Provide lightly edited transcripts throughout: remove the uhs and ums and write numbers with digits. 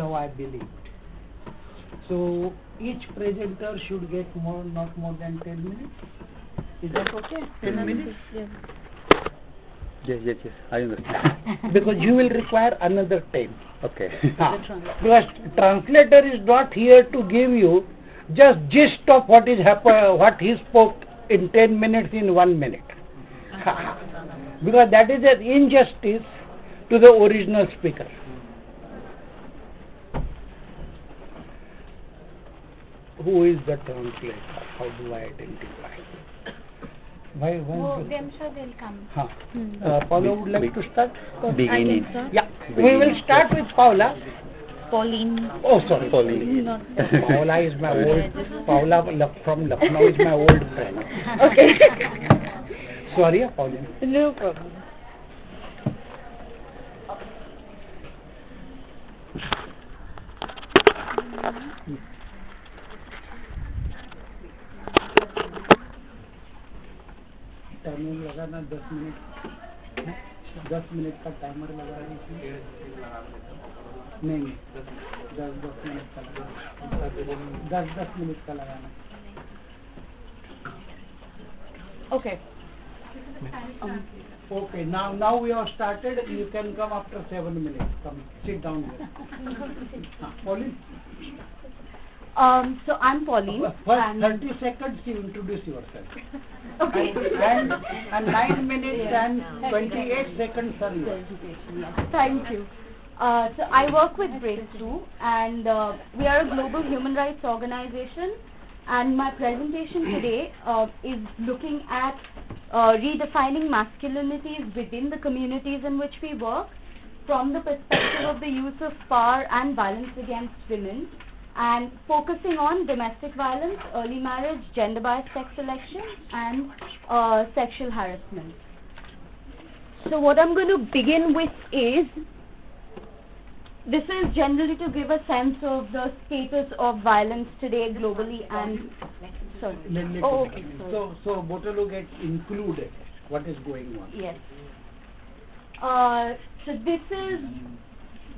how I believe. So each presenter should get not more than 10 minutes. Is that okay? 10 minutes? Yes. Yes, I understand. Because you will require another 10. Okay. Because translator is not here to give you just gist of what he spoke in 10 minutes in 1 minute. Because that is an injustice to the original speaker. Who is the translator? How do I identify? I'm sure they'll come. Paula would like to start? Beginning. Yeah, we will start with Paula. Pauline. Oh, sorry. Pauline. Not Paula is my old, Paula from Lucknow is my old friend. Okay. Sorry, Pauline. No problem. Timer लगाना 10 minute 10 minute का timer लगा दीजिए नहीं 10 minute का लगाना 10 minute का लगाना Okay. Okay, now we have started. You can come after 7 minutes. Come, sit down here. Pauline. So I'm Pauline. First 30 seconds you introduce yourself. Okay. And 9 minutes and 28 seconds are yours. Thank you. So I work with Breakthrough, and we are a global human rights organization. And my presentation today is looking at redefining masculinities within the communities in which we work from the perspective of the use of power and violence against women, and focusing on domestic violence, early marriage, gender-biased sex selection, and sexual harassment. So what I'm going to begin with is, this is generally to give a sense of the status of violence today globally and sorry. Okay. So Botalu gets included. What is going on? Yes. So this is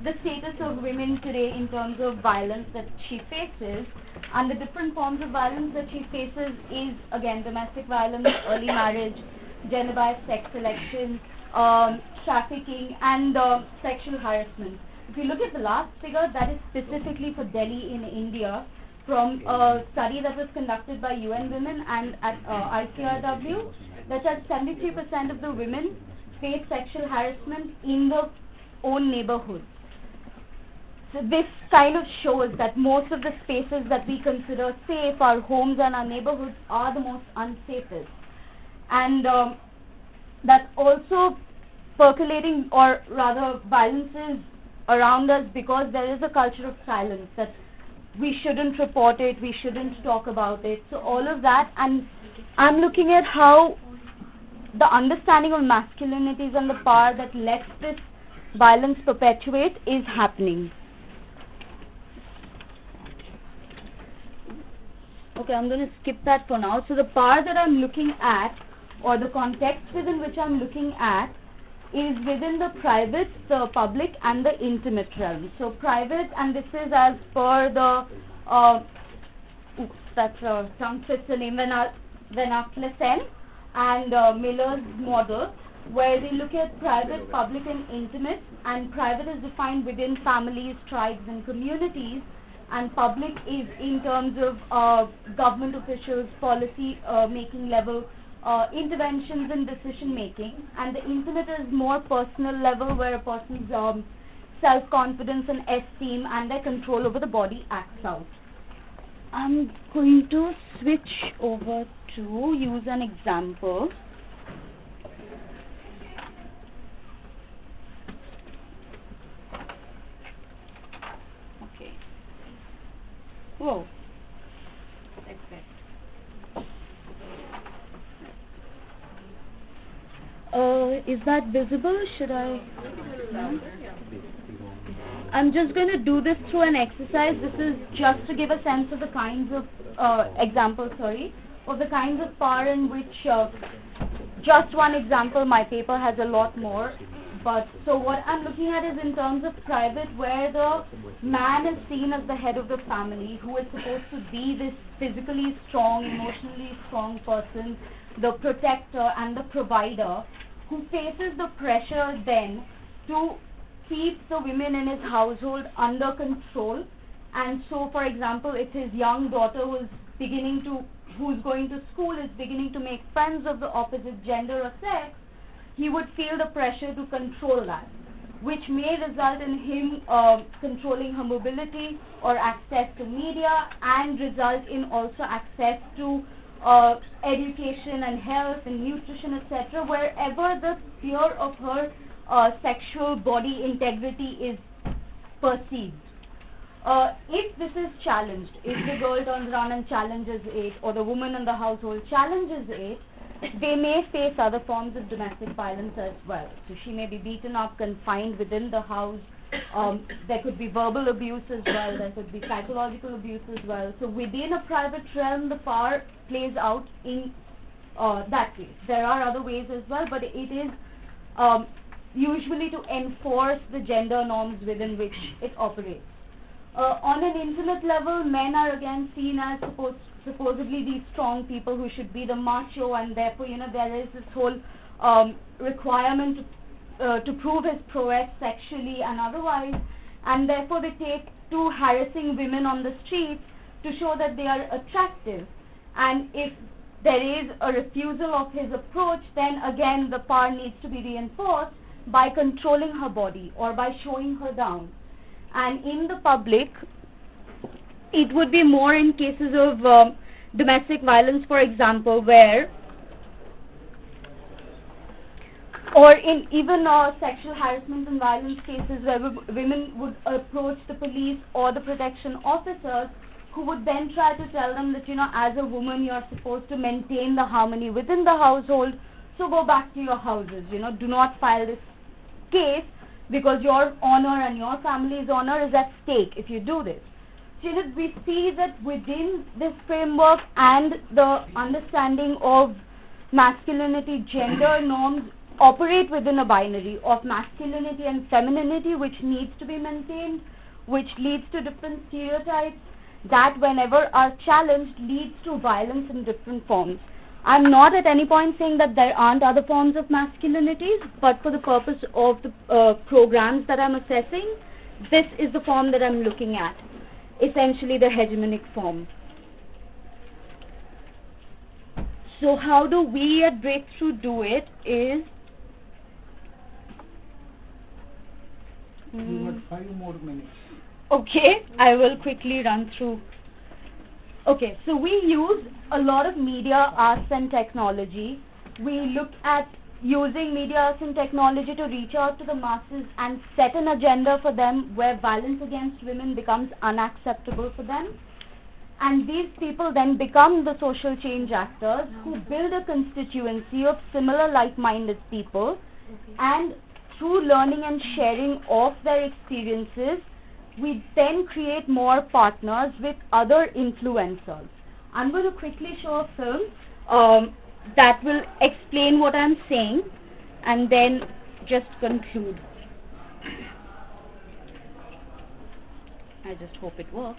the status of women today in terms of violence that she faces, and the different forms of violence that she faces is again domestic violence, early marriage, gender-biased sex selection, trafficking, and sexual harassment. If you look at the last figure, that is specifically for Delhi in India, from a study that was conducted by UN Women and at ICRW, that said 73% of the women face sexual harassment in their own neighborhoods. So this kind of shows that most of the spaces that we consider safe, our homes and our neighborhoods, are the most unsafest. And that's also percolating, or rather violence is around us because there is a culture of silence, that we shouldn't report it, we shouldn't talk about it. So all of that, and I'm looking at how the understanding of masculinities and the power that lets this violence perpetuate is happening. Okay, I'm going to skip that for now. So the power that I'm looking at, or the context within which I'm looking at, is within the private, the public, and the intimate realm. So private, and this is as per the that's tongue twister name, Van Aflesen and Miller's model, where they look at private, public, and intimate. And private is defined within families, tribes, and communities, and public is in terms of government officials, policy making level, interventions in decision making, and the intimate is more personal level, where a person's self-confidence and esteem and their control over the body acts out. I'm going to switch over to use an example. Okay. Whoa. That's it. Is that visible? Should I? No? I'm just going to do this through an exercise. This is just to give a sense of the kinds of of the kinds of power in which, just one example, my paper has a lot more, But so what I'm looking at is in terms of private, where the man is seen as the head of the family, who is supposed to be this physically strong, emotionally strong person, the protector and the provider, who faces the pressure then to keep the women in his household under control. And so, for example, if his young daughter who's going to school, is beginning to make friends of the opposite gender or sex, he would feel the pressure to control that, which may result in him controlling her mobility or access to media, and result in also access to education and health and nutrition, etc., wherever the fear of her sexual body integrity is perceived. If this is challenged, if the girl turns around and challenges it, or the woman in the household challenges it, they may face other forms of domestic violence as well. So she may be beaten up, confined within the house. There could be verbal abuse as well. There could be psychological abuse as well. So within a private realm, the power plays out in that way. There are other ways as well, but it is usually to enforce the gender norms within which it operates. On an intimate level, men are again seen as supposedly these strong people who should be the macho, and therefore, there is this whole requirement to prove his prowess sexually and otherwise, and therefore they take to harassing women on the streets to show that they are attractive. And if there is a refusal of his approach, then again the power needs to be reinforced by controlling her body or by showing her down. And in the public, it would be more in cases of domestic violence, for example, or in even sexual harassment and violence cases where women would approach the police or the protection officers, who would then try to tell them that, as a woman, you're supposed to maintain the harmony within the household, so go back to your houses, do not file this case, because your honor and your family's honor is at stake if you do this. So we see that within this framework and the understanding of masculinity, gender norms operate within a binary of masculinity and femininity, which needs to be maintained, which leads to different stereotypes that, whenever are challenged, leads to violence in different forms. I'm not at any point saying that there aren't other forms of masculinities, but for the purpose of the programs that I'm assessing, this is the form that I'm looking at, essentially the hegemonic form. So how do we at Breakthrough do it is... You got 5 more minutes. Okay, I will quickly run through. Okay, so we use a lot of media, arts and technology. We look at using media, arts and technology to reach out to the masses and set an agenda for them where violence against women becomes unacceptable for them. And these people then become the social change actors who build a constituency of similar like-minded people, and through learning and sharing of their experiences, we then create more partners with other influencers. I'm going to quickly show a film that will explain what I'm saying and then just conclude. I just hope it works.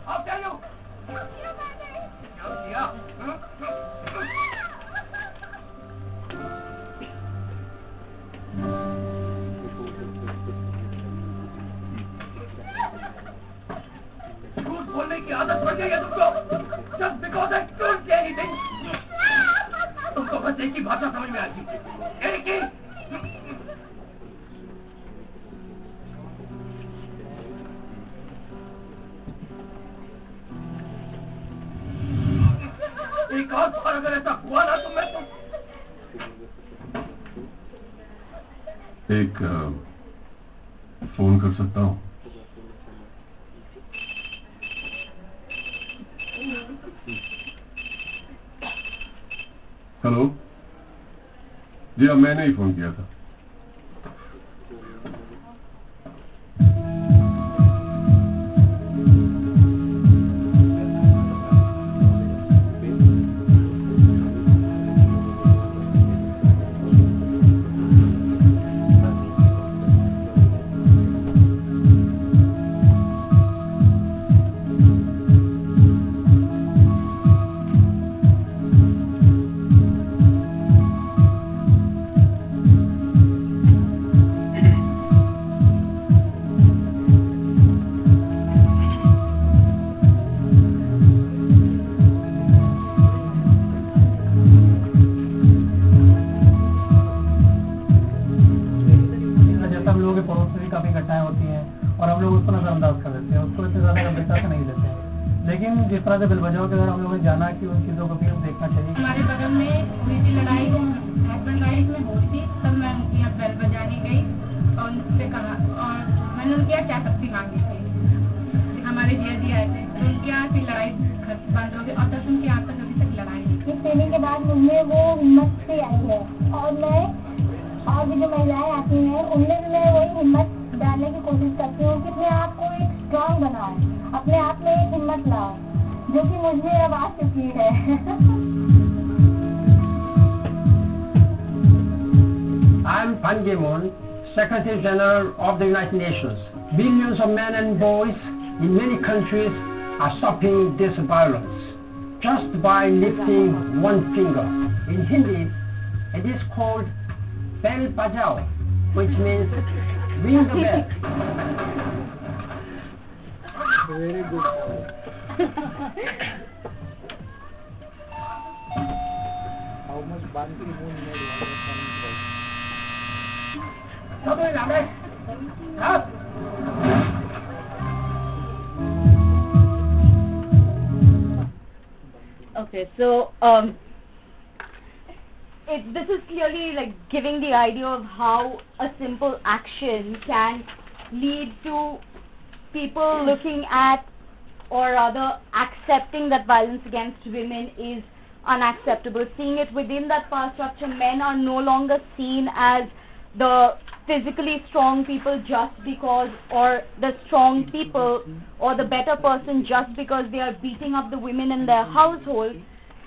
I'll tell you. झूठ बोलने की आदत पड़ गई है तुमको। Just because I don't say anything, तुमको बस एक ही भाषा समझ में आती, एक ही। एक और बार अगर ऐसा हुआ ना तो मैं एक फोन कर सकता हूँ? हेलो जी, अब मैंने ही फोन किया था। किस तरह से बिल बजाओ कि अगर हम लोगों ने जाना कि उन चीज़ों को भी हम देखना चाहिए? हमारे बगल में हुई थी लड़ाई, वो हस्बैंड वाइफ में हो थी, तब मैं उनके यहाँ बेल बजाने गई और उनसे कहा, और मैंने उनके यहाँ चाय पत्ती मांगी थी, हमारे जिया जी आए थे, तो उनके यहाँ से लड़ाई बंद हो गई और तब उनके यहाँ तक अभी तक लड़ाई नहीं। इस ट्रेनिंग के बाद मुझमें वो हिम्मत से आई है और मैं और भी जो महिलाएं आती हैं उनमें भी मैं वही हिम्मत डालने की कोशिश करती हूँ कि अपने आप को एक स्ट्रांग बनाओ, अपने आप में एक हिम्मत लाओ, जो कि मुझे अब आ चुकी है। I am Ban Ki-moon, Secretary General of the United Nations. Billions of men and boys in many countries are stopping this violence just by lifting one finger. In Hindi, it is called Bell Bajao, which means ring the bell. Very good. How much Ban Ki-moon made Okay, so this is clearly like giving the idea of how a simple action can lead to people looking at or rather accepting that violence against women is unacceptable. Seeing it within that power structure, men are no longer seen as the physically strong people just because, or the strong people or the better person just because they are beating up the women in their household.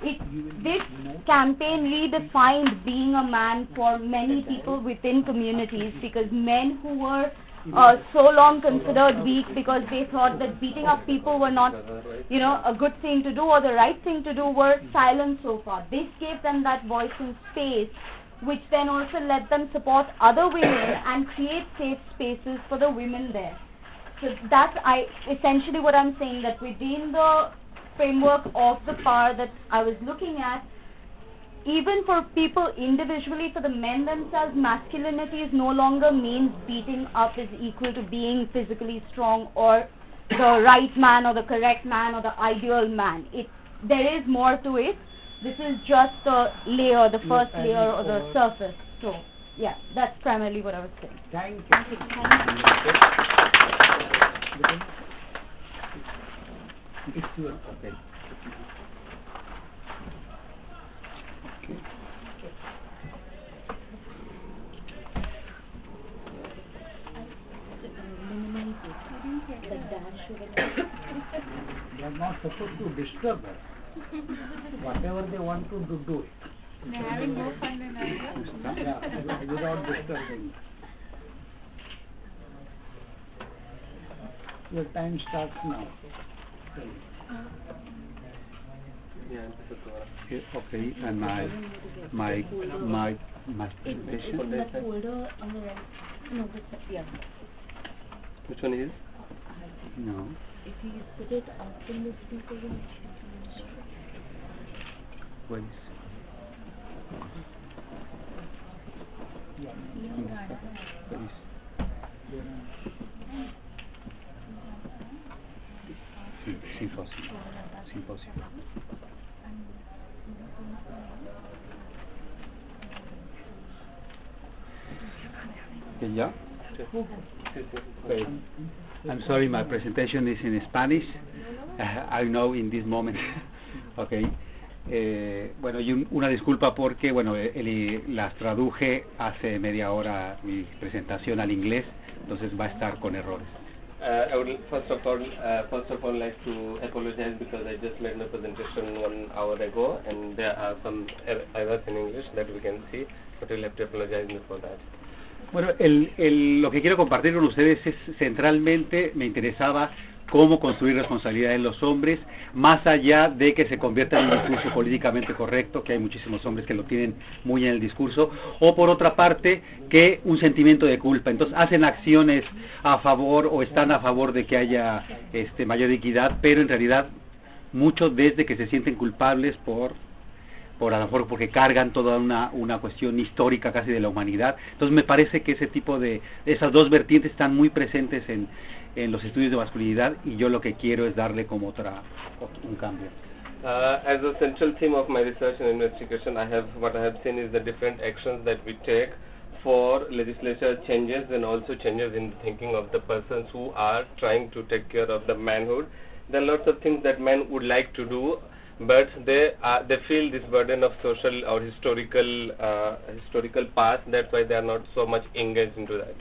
This campaign redefined being a man for many people within communities, because men who were so long considered weak because they thought that beating up people were not, a good thing to do or the right thing to do, were silent so far. This gave them that voice and space, which then also let them support other women and create safe spaces for the women there. So that's essentially what I'm saying, that within the framework of the power that I was looking at, even for people individually, for the men themselves, masculinity is no longer means beating up is equal to being physically strong or the right man or the correct man or the ideal man. There is more to it. This is just the layer, the first layer or the surface. So, yeah, that's primarily what I was saying. Thank you. Thank you. It's your okay. They are not supposed to disturb her. Whatever they want to do, do it. They're having more fun than I am. Yeah, without disturbing. Your time starts now. Okay, and my presentation. In the folder on the right. No, yeah. Which one is? No. If you put it up in the speaker, Where is? Where is? Sí, impossible. It's impossible. Yeah? Okay. I'm sorry, my presentation is in Spanish. I know in this moment. Okay. Bueno, y una disculpa porque, bueno, las traduje hace media hora mi presentación al inglés, entonces va a estar con errores. I would first of all like to apologize because I just made my presentation 1 hour ago and there are some errors in English that we can see, but we'll have to apologize for that. Bueno, lo que quiero compartir con ustedes es centralmente, me interesaba cómo construir responsabilidad en los hombres, más allá de que se convierta en un discurso políticamente correcto, que hay muchísimos hombres que lo tienen muy en el discurso, o por otra parte, que un sentimiento de culpa. Entonces hacen acciones a favor o están a favor de que haya mayor equidad, pero en realidad muchos desde que se sienten culpables por a lo mejor porque cargan toda una cuestión histórica casi de la humanidad. Entonces me parece que ese tipo de esas dos vertientes están muy presentes en en los estudios de masculinidad, y yo lo que quiero es darle como un cambio. As a central theme of my research and investigation, what I have seen is the different actions that we take for legislature changes and also changes in thinking of the persons who are trying to take care of the manhood. There are lots of things that men would like to do, but they feel this burden of social or historical past. That's why they are not so much engaged into that.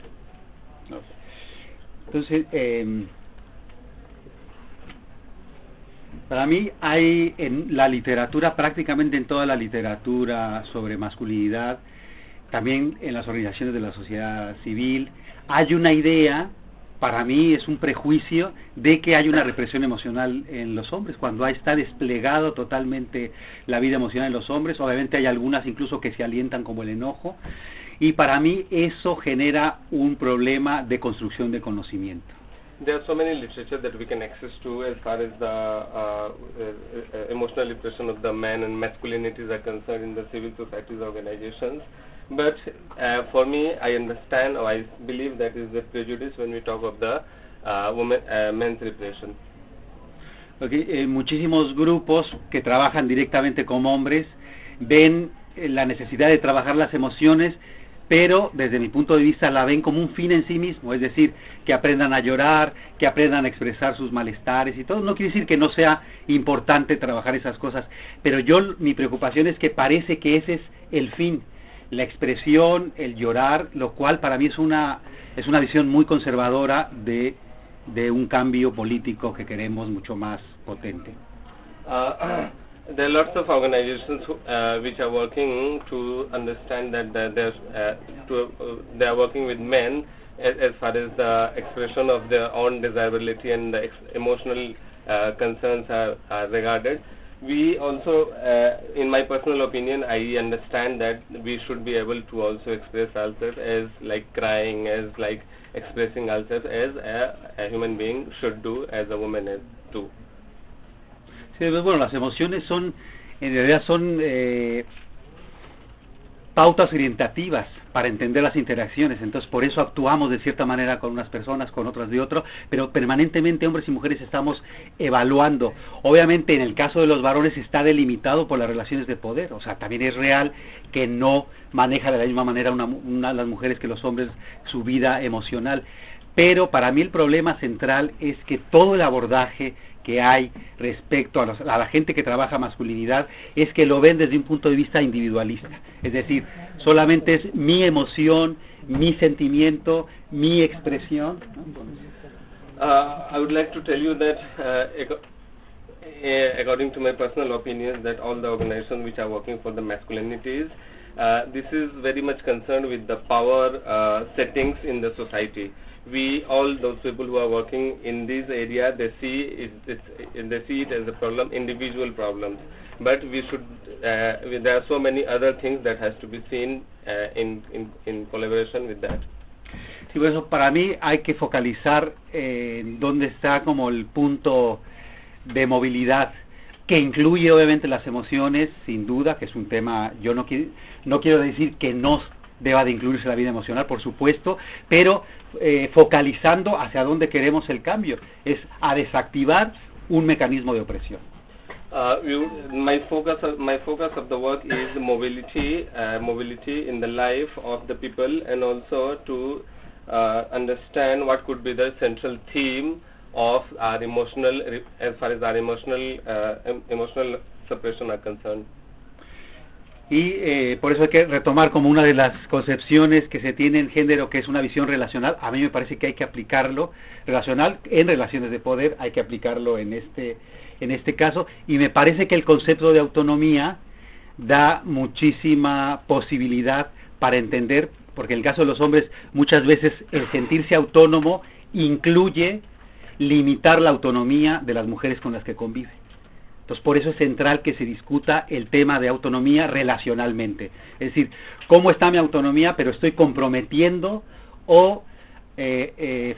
Entonces, para mí hay en la literatura, prácticamente en toda la literatura sobre masculinidad, también en las organizaciones de la sociedad civil, hay una idea, para mí es un prejuicio, de que hay una represión emocional en los hombres, cuando está desplegado totalmente la vida emocional en los hombres. Obviamente hay algunas incluso que se alientan, como el enojo, y para mí eso genera un problema de construcción de conocimiento. There are so many literature that we can access to as far as the emotional repression of the man and masculinities are concerned in the civil societies organizations. But for me, I understand, or I believe that is a prejudice when we talk of the men's repression. Okay, muchísimos grupos que trabajan directamente con hombres ven la necesidad de trabajar las emociones, pero desde mi punto de vista la ven como un fin en sí mismo, es decir, que aprendan a llorar, que aprendan a expresar sus malestares y todo. No quiere decir que no sea importante trabajar esas cosas, pero mi preocupación es que parece que ese es el fin, la expresión, el llorar, lo cual para mí es una visión muy conservadora de un cambio político que queremos mucho más potente. There are lots of organizations which are working to understand that they are working with men as far as the expression of their own desirability and the emotional concerns are regarded. We also, in my personal opinion, I understand that we should be able to also express ourselves as like crying, as like expressing ourselves as a human being should do, as a woman as too. Sí, bueno, las emociones en realidad son pautas orientativas para entender las interacciones, entonces por eso actuamos de cierta manera con unas personas, con otras de otro, pero permanentemente hombres y mujeres estamos evaluando. Obviamente en el caso de los varones está delimitado por las relaciones de poder, o sea, también es real que no maneja de la misma manera las mujeres que los hombres su vida emocional, pero para mí el problema central es que todo el abordaje que hay respecto a la gente que trabaja masculinidad es que lo ven desde un punto de vista individualista, es decir, solamente es mi emoción, mi sentimiento, mi expresión. I would like to tell you that according to my personal opinion, that all the organizations which are working for the masculinities, this is very much concerned with the power settings in the society. All those people who are working in this area, they see it as a problem, individual problems. But we should, there are so many other things that has to be seen in collaboration with that. Sí, por eso para mí hay que focalizar en dónde está como el punto de movilidad, que incluye obviamente las emociones, sin duda, que es un tema, yo no quiero decir que no deba de incluirse la vida emocional, por supuesto, pero focalizando hacia dónde queremos el cambio, es a desactivar un mecanismo de opresión. My focus of the work is mobility in the life of the people, and also to understand what could be the central theme of our emotional, as far as our emotional suppression are concerned. Y por eso hay que retomar como una de las concepciones que se tiene en género, que es una visión relacional. A mí me parece que hay que aplicarlo relacional en relaciones de poder, hay que aplicarlo en este caso, y me parece que el concepto de autonomía da muchísima posibilidad para entender, porque en el caso de los hombres muchas veces el sentirse autónomo incluye limitar la autonomía de las mujeres con las que convive. Entonces, por eso es central que se discuta el tema de autonomía relacionalmente. Es decir, ¿cómo está mi autonomía? Pero estoy comprometiendo o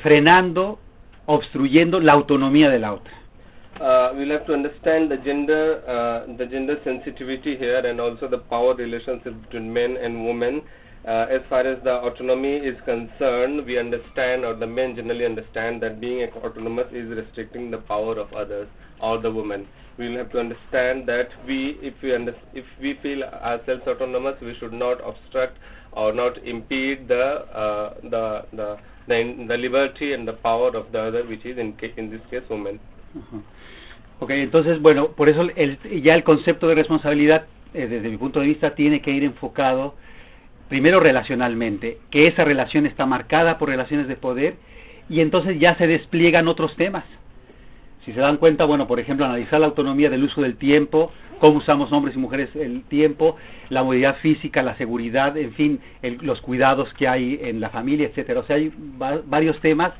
frenando, obstruyendo la autonomía de la otra. We'll have to understand the gender sensitivity here, and also the power relationship between men and women, as far as the autonomy is concerned, we understand, or the men generally understand, that being autonomous is restricting the power of others or the woman. We will have to understand that if we feel ourselves autonomous, we should not obstruct or not impede the liberty and the power of the other, which is in this case women. Ok, entonces, bueno, por eso ya el concepto de responsabilidad, desde mi punto de vista, tiene que ir enfocado primero relacionalmente, que esa relación está marcada por relaciones de poder, y entonces ya se despliegan otros temas. Si se dan cuenta, bueno, por ejemplo, analizar la autonomía del uso del tiempo, cómo usamos hombres y mujeres el tiempo, la movilidad física, la seguridad, en fin, los cuidados que hay en la familia, etcétera. O sea, hay varios temas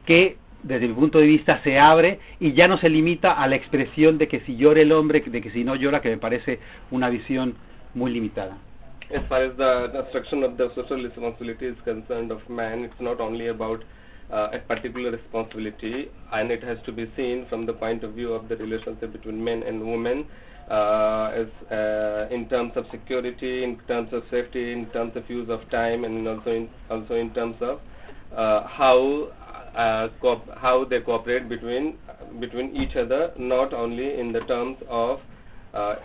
que, desde mi punto de vista, se abre y ya no se limita a la expresión de que si llora el hombre, de que si no llora, que me parece una visión muy limitada. As far as the construction of the social responsibility is concerned of man, it's not only about a particular responsibility, and it has to be seen from the point of view of the relationship between men and women, in terms of security, in terms of safety, in terms of use of time, and also in terms of how they cooperate between each other, not only in the terms of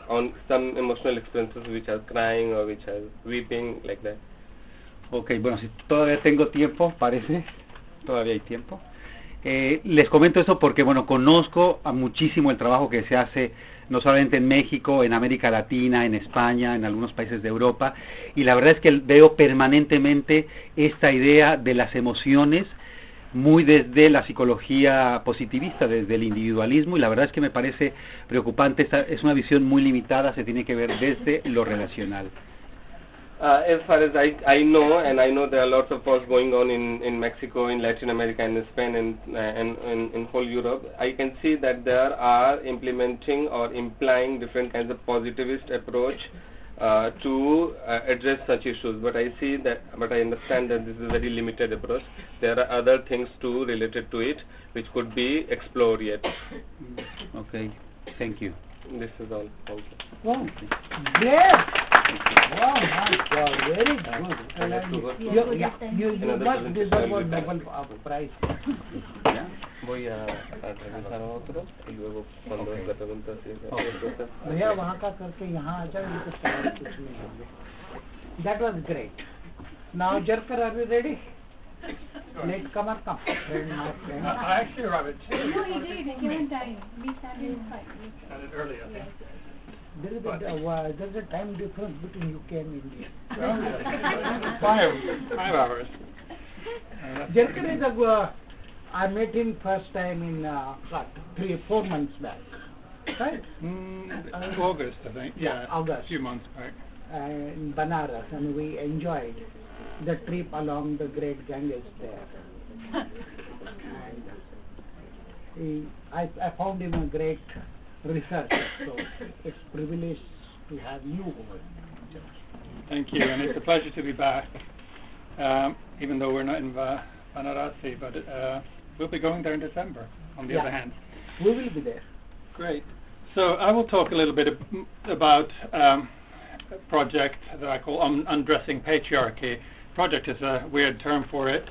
on some emotional experiences which are crying or which are weeping, like that. Okay, bueno, si todavía tengo tiempo, parece, todavía hay tiempo. Les comento esto porque, bueno, conozco muchísimo el trabajo que se hace no solamente en México, en América Latina, en España, en algunos países de Europa, y la verdad es que veo permanentemente esta idea de las emociones muy desde la psicología positivista, desde el individualismo, y la verdad es que me parece preocupante. Esta es una visión muy limitada, se tiene que ver desde lo relacional. As far as I know, and I know there are lots of talks going on in Mexico, in Latin America, in Spain, and in whole Europe, I can see that there are implementing or implying different kinds of positivist approach to address such issues. But I understand that this is a very limited approach. There are other things too related to it, which could be explored yet. Okay, thank you. This is all. Thank you. Wow, great! Wow, my God, very good. You must deserve a Nobel Prize. Voy a revisar otros y luego cuando la pregunta भैया वहाँ का करके यहाँ आ जाओ, इनको सवाल कुछ नहीं होंगे. That was great. Now, Jerker, are we ready? Latecomer, come. My friend. I actually arrived at 2. No, he did. He came in time. We started 5. Started early, I think. There's a time difference between UK and India. 5 hours. Jerker is I met him first time in 3-4 months back, right? August, I think. Yeah, August. A few months back. In Banaras, and we enjoyed the trip along the Great Ganges there. And I found him a great researcher, so it's a privilege to have you over. Thank you, and it's a pleasure to be back, even though we're not in Varanasi, but we'll be going there in December, on the other hand. We will be there. Great. So I will talk a little bit about a project that I call Undressing Patriarchy. Project is a weird term for it.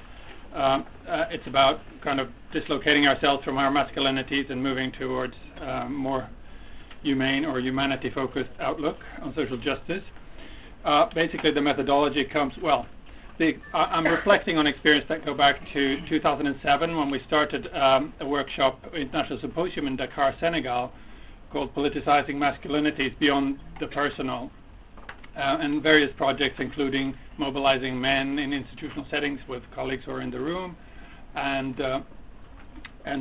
It's about kind of dislocating ourselves from our masculinities and moving towards more humane or humanity-focused outlook on social justice. Basically, the methodology comes, I'm reflecting on experience that go back to 2007 when we started a workshop, international symposium in Dakar, Senegal, called Politicizing Masculinities Beyond the Personal, and various projects including mobilizing men in institutional settings with colleagues who are in the room, and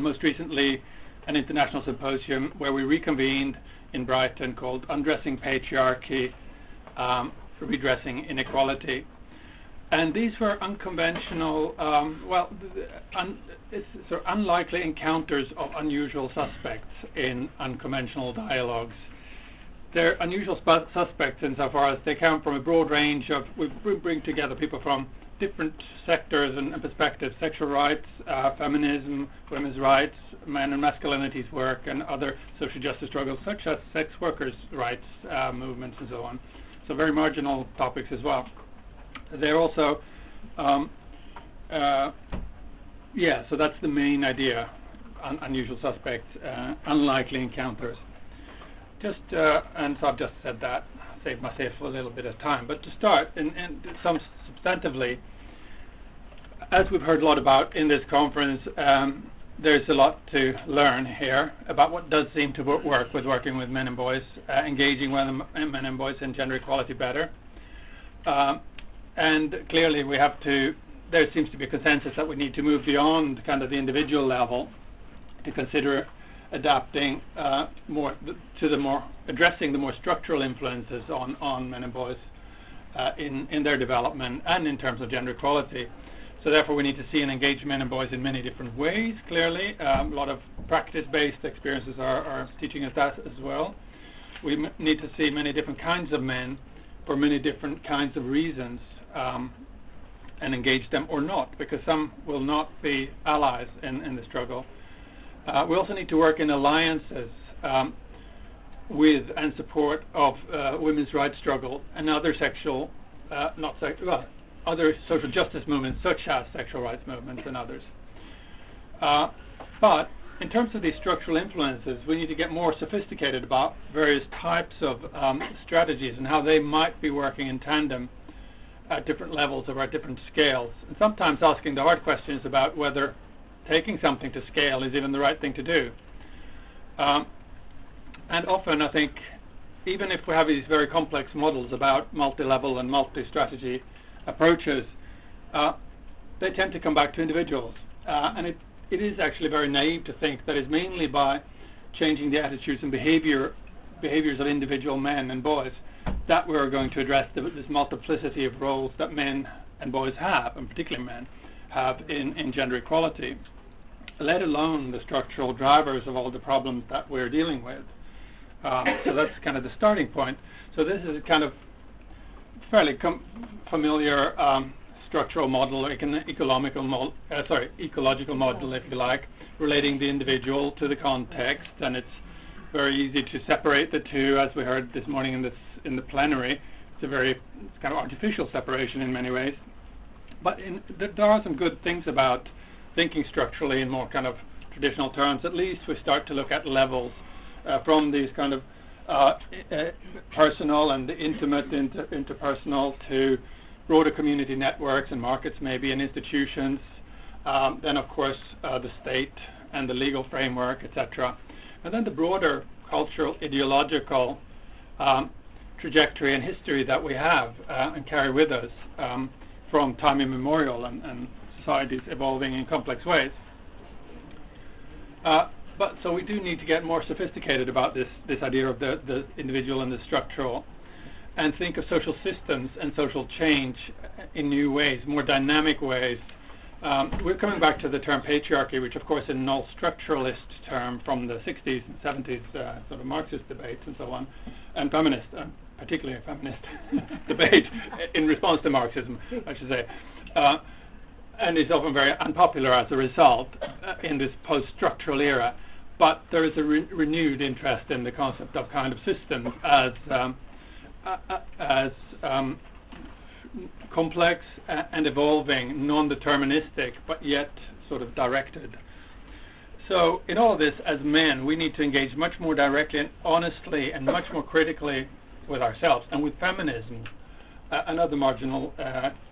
most recently an international symposium where we reconvened in Brighton called Undressing Patriarchy, Redressing Inequality. And these were unconventional, it's sort of unlikely encounters of unusual suspects in unconventional dialogues. They're unusual suspects insofar as they come from a broad range of, we bring together people from different sectors and perspectives: sexual rights, feminism, women's rights, men and masculinities work, and other social justice struggles such as sex workers' rights movements and so on. So very marginal topics as well. They're also, so that's the main idea, unusual suspects, unlikely encounters. And so I've just said that, saved myself a little bit of time. But to start, and some substantively, as we've heard a lot about in this conference, there's a lot to learn here about what does seem to work with working with men and boys, engaging with men and boys in gender equality better. And clearly there seems to be a consensus that we need to move beyond kind of the individual level to consider adapting addressing the more structural influences on men and boys in their development and in terms of gender equality. So therefore we need to see and engage men and boys in many different ways, clearly. A lot of practice-based experiences are teaching us that as well. We need to see many different kinds of men for many different kinds of reasons, and engage them or not, because some will not be allies in the struggle. We also need to work in alliances with and support of women's rights struggle and other other social justice movements such as sexual rights movements and others. But in terms of these structural influences, we need to get more sophisticated about various types of strategies and how they might be working in tandem at different levels or at different scales, and sometimes asking the hard questions about whether taking something to scale is even the right thing to do. And often, I think, even if we have these very complex models about multi-level and multi-strategy approaches, they tend to come back to individuals. And it is actually very naive to think that it's mainly by changing the attitudes and behaviors of individual men and boys that we're going to address this multiplicity of roles that men and boys have, and particularly men, have in gender equality, let alone the structural drivers of all the problems that we're dealing with. So that's kind of the starting point. So this is a kind of fairly familiar structural model, ecological model, if you like, relating the individual to the context, and it's very easy to separate the two, as we heard this morning in the plenary. It's kind of artificial separation in many ways. But there are some good things about thinking structurally in more kind of traditional terms. At least we start to look at levels from these kind of personal and intimate interpersonal to broader community networks and markets maybe and institutions, then of course the state and the legal framework, etc. And then the broader cultural, ideological trajectory and history that we have and carry with us from time immemorial and societies evolving in complex ways. But so we do need to get more sophisticated about this idea of the individual and the structural, and think of social systems and social change in new ways, more dynamic ways. We're coming back to the term patriarchy, which of course is an old structuralist term from the 60s and 70s sort of Marxist debates and so on, and feminist, particularly a feminist debate in response to Marxism, I should say. And is often very unpopular as a result in this post-structural era. But there is a renewed interest in the concept of kind of systems as complex and evolving, non-deterministic, but yet sort of directed. So in all of this, as men, we need to engage much more directly and honestly and much more critically with ourselves and with feminism and other marginal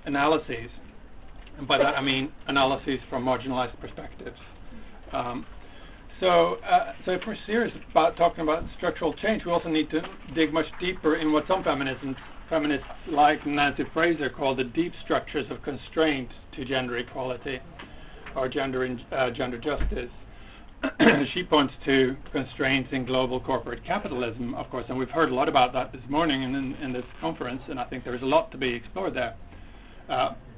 analyses. And by that I mean analyses from marginalized perspectives. So if we're serious about talking about structural change, we also need to dig much deeper in what some feminists like Nancy Fraser call the deep structures of constraint to gender equality or gender justice. She points to constraints in global corporate capitalism, of course, and we've heard a lot about that this morning in this conference, and I think there is a lot to be explored there.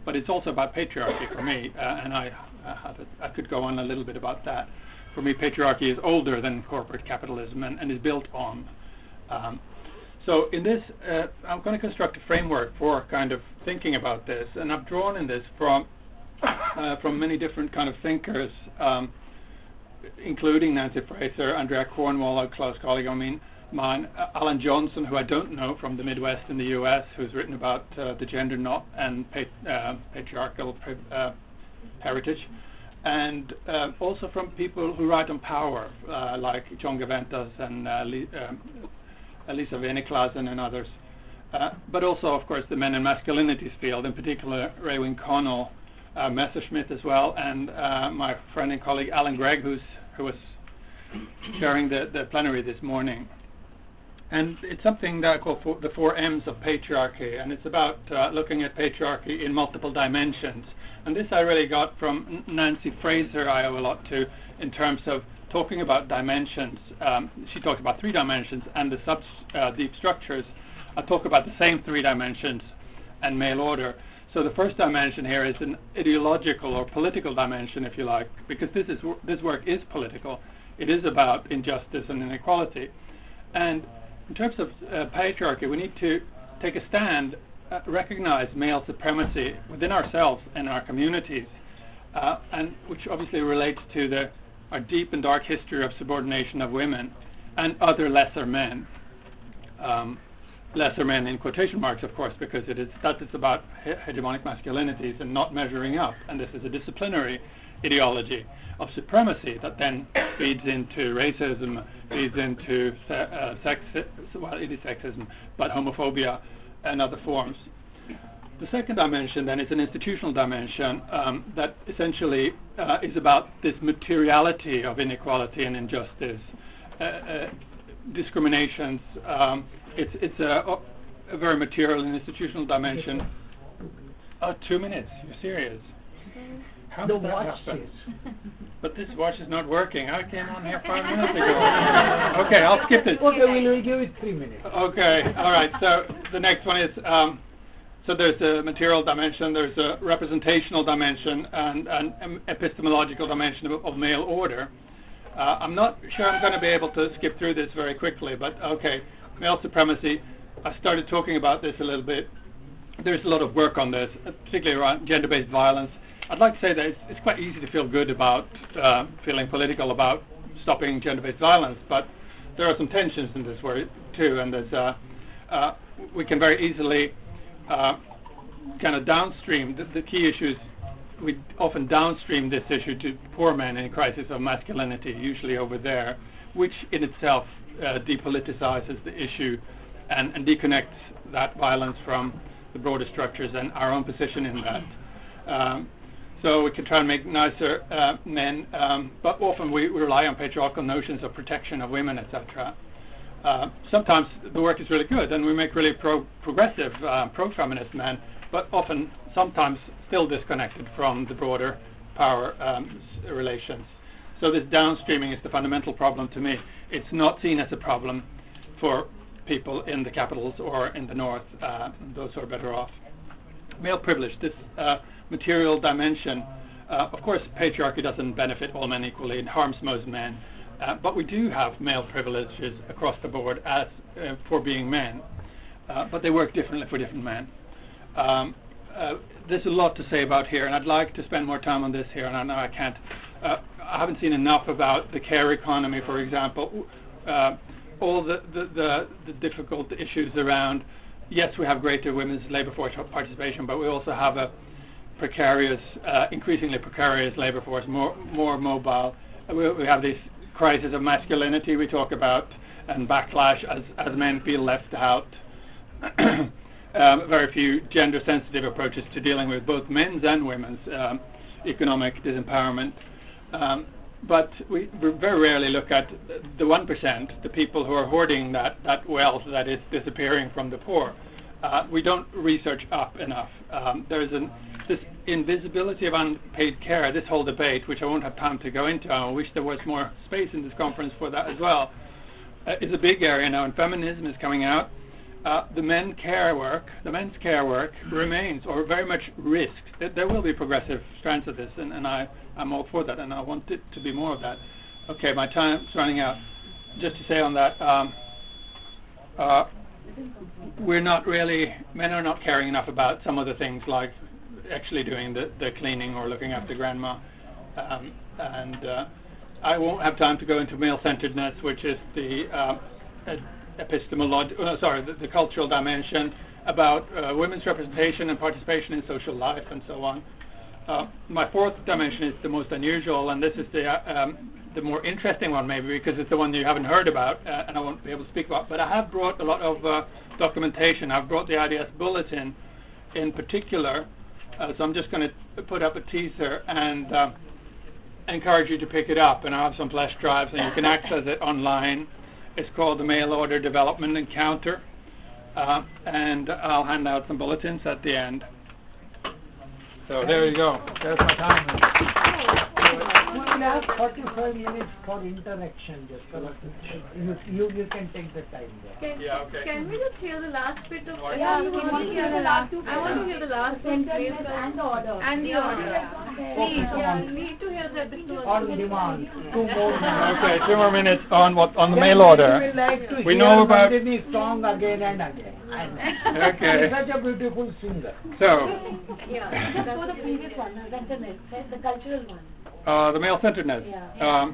But it's also about patriarchy for me, and I could go on a little bit about that. For me, patriarchy is older than corporate capitalism and is built on. So in this, I'm going to construct a framework for kind of thinking about this, and I've drawn in this from many different kind including Nancy Fraser, Andrea Cornwall, a close colleague. I mean, mine, Alan Johnson, who I don't know, from the Midwest in the U.S., who's written about the gender knot and patriarchal heritage, and also from people who write on power, like John Gaventas and Lisa Veneklasen and others. But also, of course, the men and masculinities field, in particular Raewyn Connell, Messerschmitt as well, and my friend and colleague Alan Gregg, who was chairing the plenary this morning. And it's something that I call the 4 M's of patriarchy, and it's about looking at patriarchy in multiple dimensions. And this I really got from Nancy Fraser, I owe a lot to, in terms of talking about dimensions. She talked about 3 dimensions and the deep structures. I talk about the same 3 dimensions and male order. So the first dimension here is an ideological or political dimension, if you like, because this work is political. It is about injustice and inequality. And in terms of patriarchy, we need to take a stand, recognize male supremacy within ourselves and our communities, and which obviously relates to our deep and dark history of subordination of women and other lesser men. Lesser men in quotation marks, of course, because it's about hegemonic masculinities and not measuring up. And this is a disciplinary ideology of supremacy that then feeds into racism, feeds into it is sexism, but homophobia and other forms. The second dimension then is an institutional dimension that essentially is about this materiality of inequality and injustice, discriminations. It's a very material and institutional dimension. 2 minutes? You're serious? How did that happen? But this watch is not working. I came on here 5 minutes ago. Okay, I'll skip this. Okay, we'll give it 3 minutes. Okay, all right. So the next one is, so there's a material dimension, there's a representational dimension, and an epistemological dimension of male order. I'm not sure I'm going to be able to skip through this very quickly, but okay. Male supremacy, I started talking about this a little bit. There's a lot of work on this, particularly around gender-based violence. I'd like to say that it's quite easy to feel good about feeling political about stopping gender-based violence, but there are some tensions in this work too, and there's we can very easily kind of downstream the key issues. We often downstream this issue to poor men in crisis of masculinity, usually over there, which in itself depoliticizes the issue and deconnects that violence from the broader structures and our own position in that. So we can try and make nicer men, but often we rely on patriarchal notions of protection of women, etc. Sometimes the work is really good and we make really progressive, pro-feminist men, but often, sometimes still disconnected from the broader power relations. So this downstreaming is the fundamental problem to me. It's not seen as a problem for people in the capitals or in the north, those who are better off. Male privilege, this material dimension, of course patriarchy doesn't benefit all men equally, it harms most men, but we do have male privileges across the board as for being men, but they work differently for different men. There's a lot to say about here, and I'd like to spend more time on this here, and I know I can't. I haven't seen enough about the care economy, for example, all the difficult issues around. Yes, we have greater women's labor force participation, but we also have a precarious, increasingly precarious labor force, more mobile. We have this crisis of masculinity we talk about, and backlash as men feel left out. Very few gender-sensitive approaches to dealing with both men's and women's economic disempowerment. But we very rarely look at the 1%, the people who are hoarding that wealth that is disappearing from the poor. We don't research up enough. There's this invisibility of unpaid care, this whole debate, which I won't have time to go into. I wish there was more space in this conference for that as well. Is a big area now, and feminism is coming out. The men's care work remains, or very much risked. There will be progressive strands of this, and I'm all for that, and I want it to be more of that. Okay, my time's running out. Just to say on that, men are not caring enough about some of the things like actually doing the cleaning or looking after grandma. And I won't have time to go into male-centeredness, which is the the cultural dimension, about women's representation and participation in social life, and so on. My fourth dimension is the most unusual, and this is the more interesting one, maybe, because it's the one you haven't heard about, and I won't be able to speak about. But I have brought a lot of documentation. I've brought the IDS Bulletin in particular, so I'm just going to put up a teaser and encourage you to pick it up, and I have some flash drives, and you can access it online. It's called the Mail Order Development Encounter, and I'll hand out some bulletins at the end. So there you go. There's my time. We will have 45 minutes for interaction. Just you can take the time there. Can we just hear the last bit of? Yeah, we want to hear the last two. I want to hear the last and the order. And the order. Please, we need to hear the bit On demand. 2 more minutes. Okay, 2 more minutes on the mail order. We would like to We hear know about. Nandini song again and again. Okay. Such a beautiful singer. So. Just for the previous one, the cultural one. The male-centeredness. Yeah.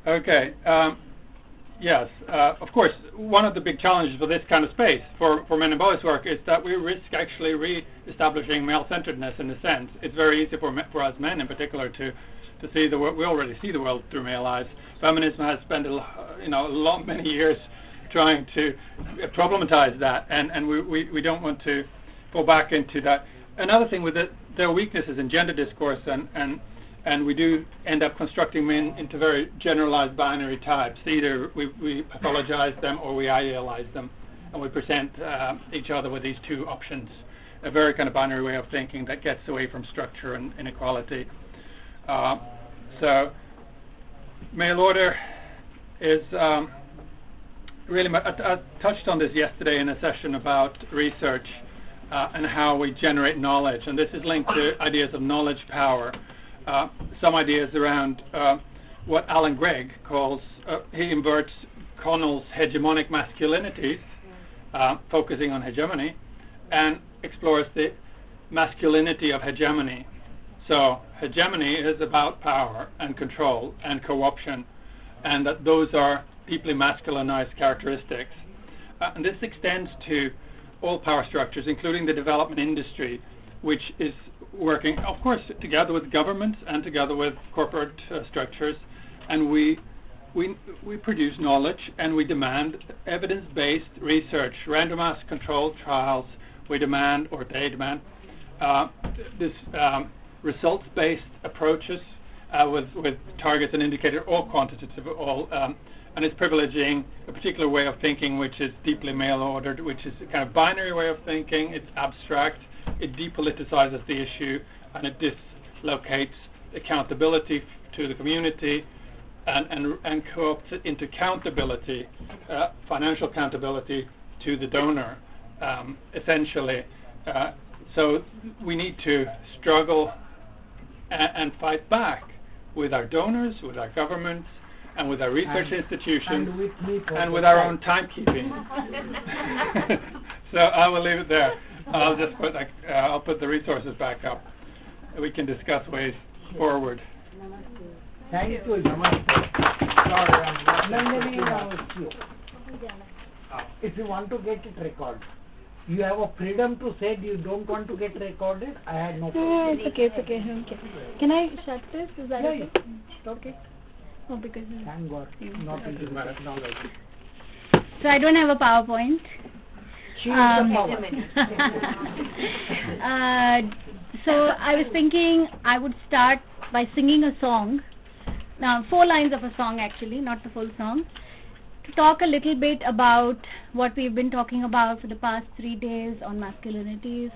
Okay. Yes. Of course, one of the big challenges for this kind of space, for men and boys work, is that we risk actually re-establishing male-centeredness in a sense. It's very easy for us men in particular to see the world. We already see the world through male eyes. Feminism has spent many years trying to problematize that, and we don't want to fall back into that. Another thing with it, there are weaknesses in gender discourse, and we do end up constructing men into very generalized binary types. Either we pathologize them or we idealize them, and we present each other with these two options, a very kind of binary way of thinking that gets away from structure and inequality. So mail order is really, I touched on this yesterday in a session about research and how we generate knowledge, and this is linked to ideas of knowledge power. Some ideas around what Alan Gregg calls, he inverts Connell's hegemonic masculinities, focusing on hegemony, and explores the masculinity of hegemony. So hegemony is about power and control and co-option, and that those are deeply masculinized characteristics. And this extends to all power structures, including the development industry, which is working, of course, together with governments and together with corporate structures, and we produce knowledge, and we demand evidence-based research, randomized controlled trials. We demand, or they demand, this results-based approaches with targets and indicators, all quantitative, all, and it's privileging a particular way of thinking, which is deeply male-ordered, which is a kind of binary way of thinking. It's abstract. It depoliticizes the issue, and it dislocates accountability to the community, and co-opts it into accountability, financial accountability to the donor, essentially. So we need to struggle and fight back with our donors, with our governments, and with our research institutions, and with our own timekeeping. So I will leave it there. I'll just put I'll put the resources back up. We can discuss ways forward. Thank you. If you want to get it recorded, you have a freedom to say you don't want to get recorded. I had no problem. No, it's okay. Can I shut this? Is that okay? Okay. Oh, because thank God, not into the technology. So I don't have a PowerPoint. She is the power. So I was thinking I would start by singing a song. Now, 4 lines of a song actually, not the full song, to talk a little bit about what we've been talking about for the past 3 days on masculinities,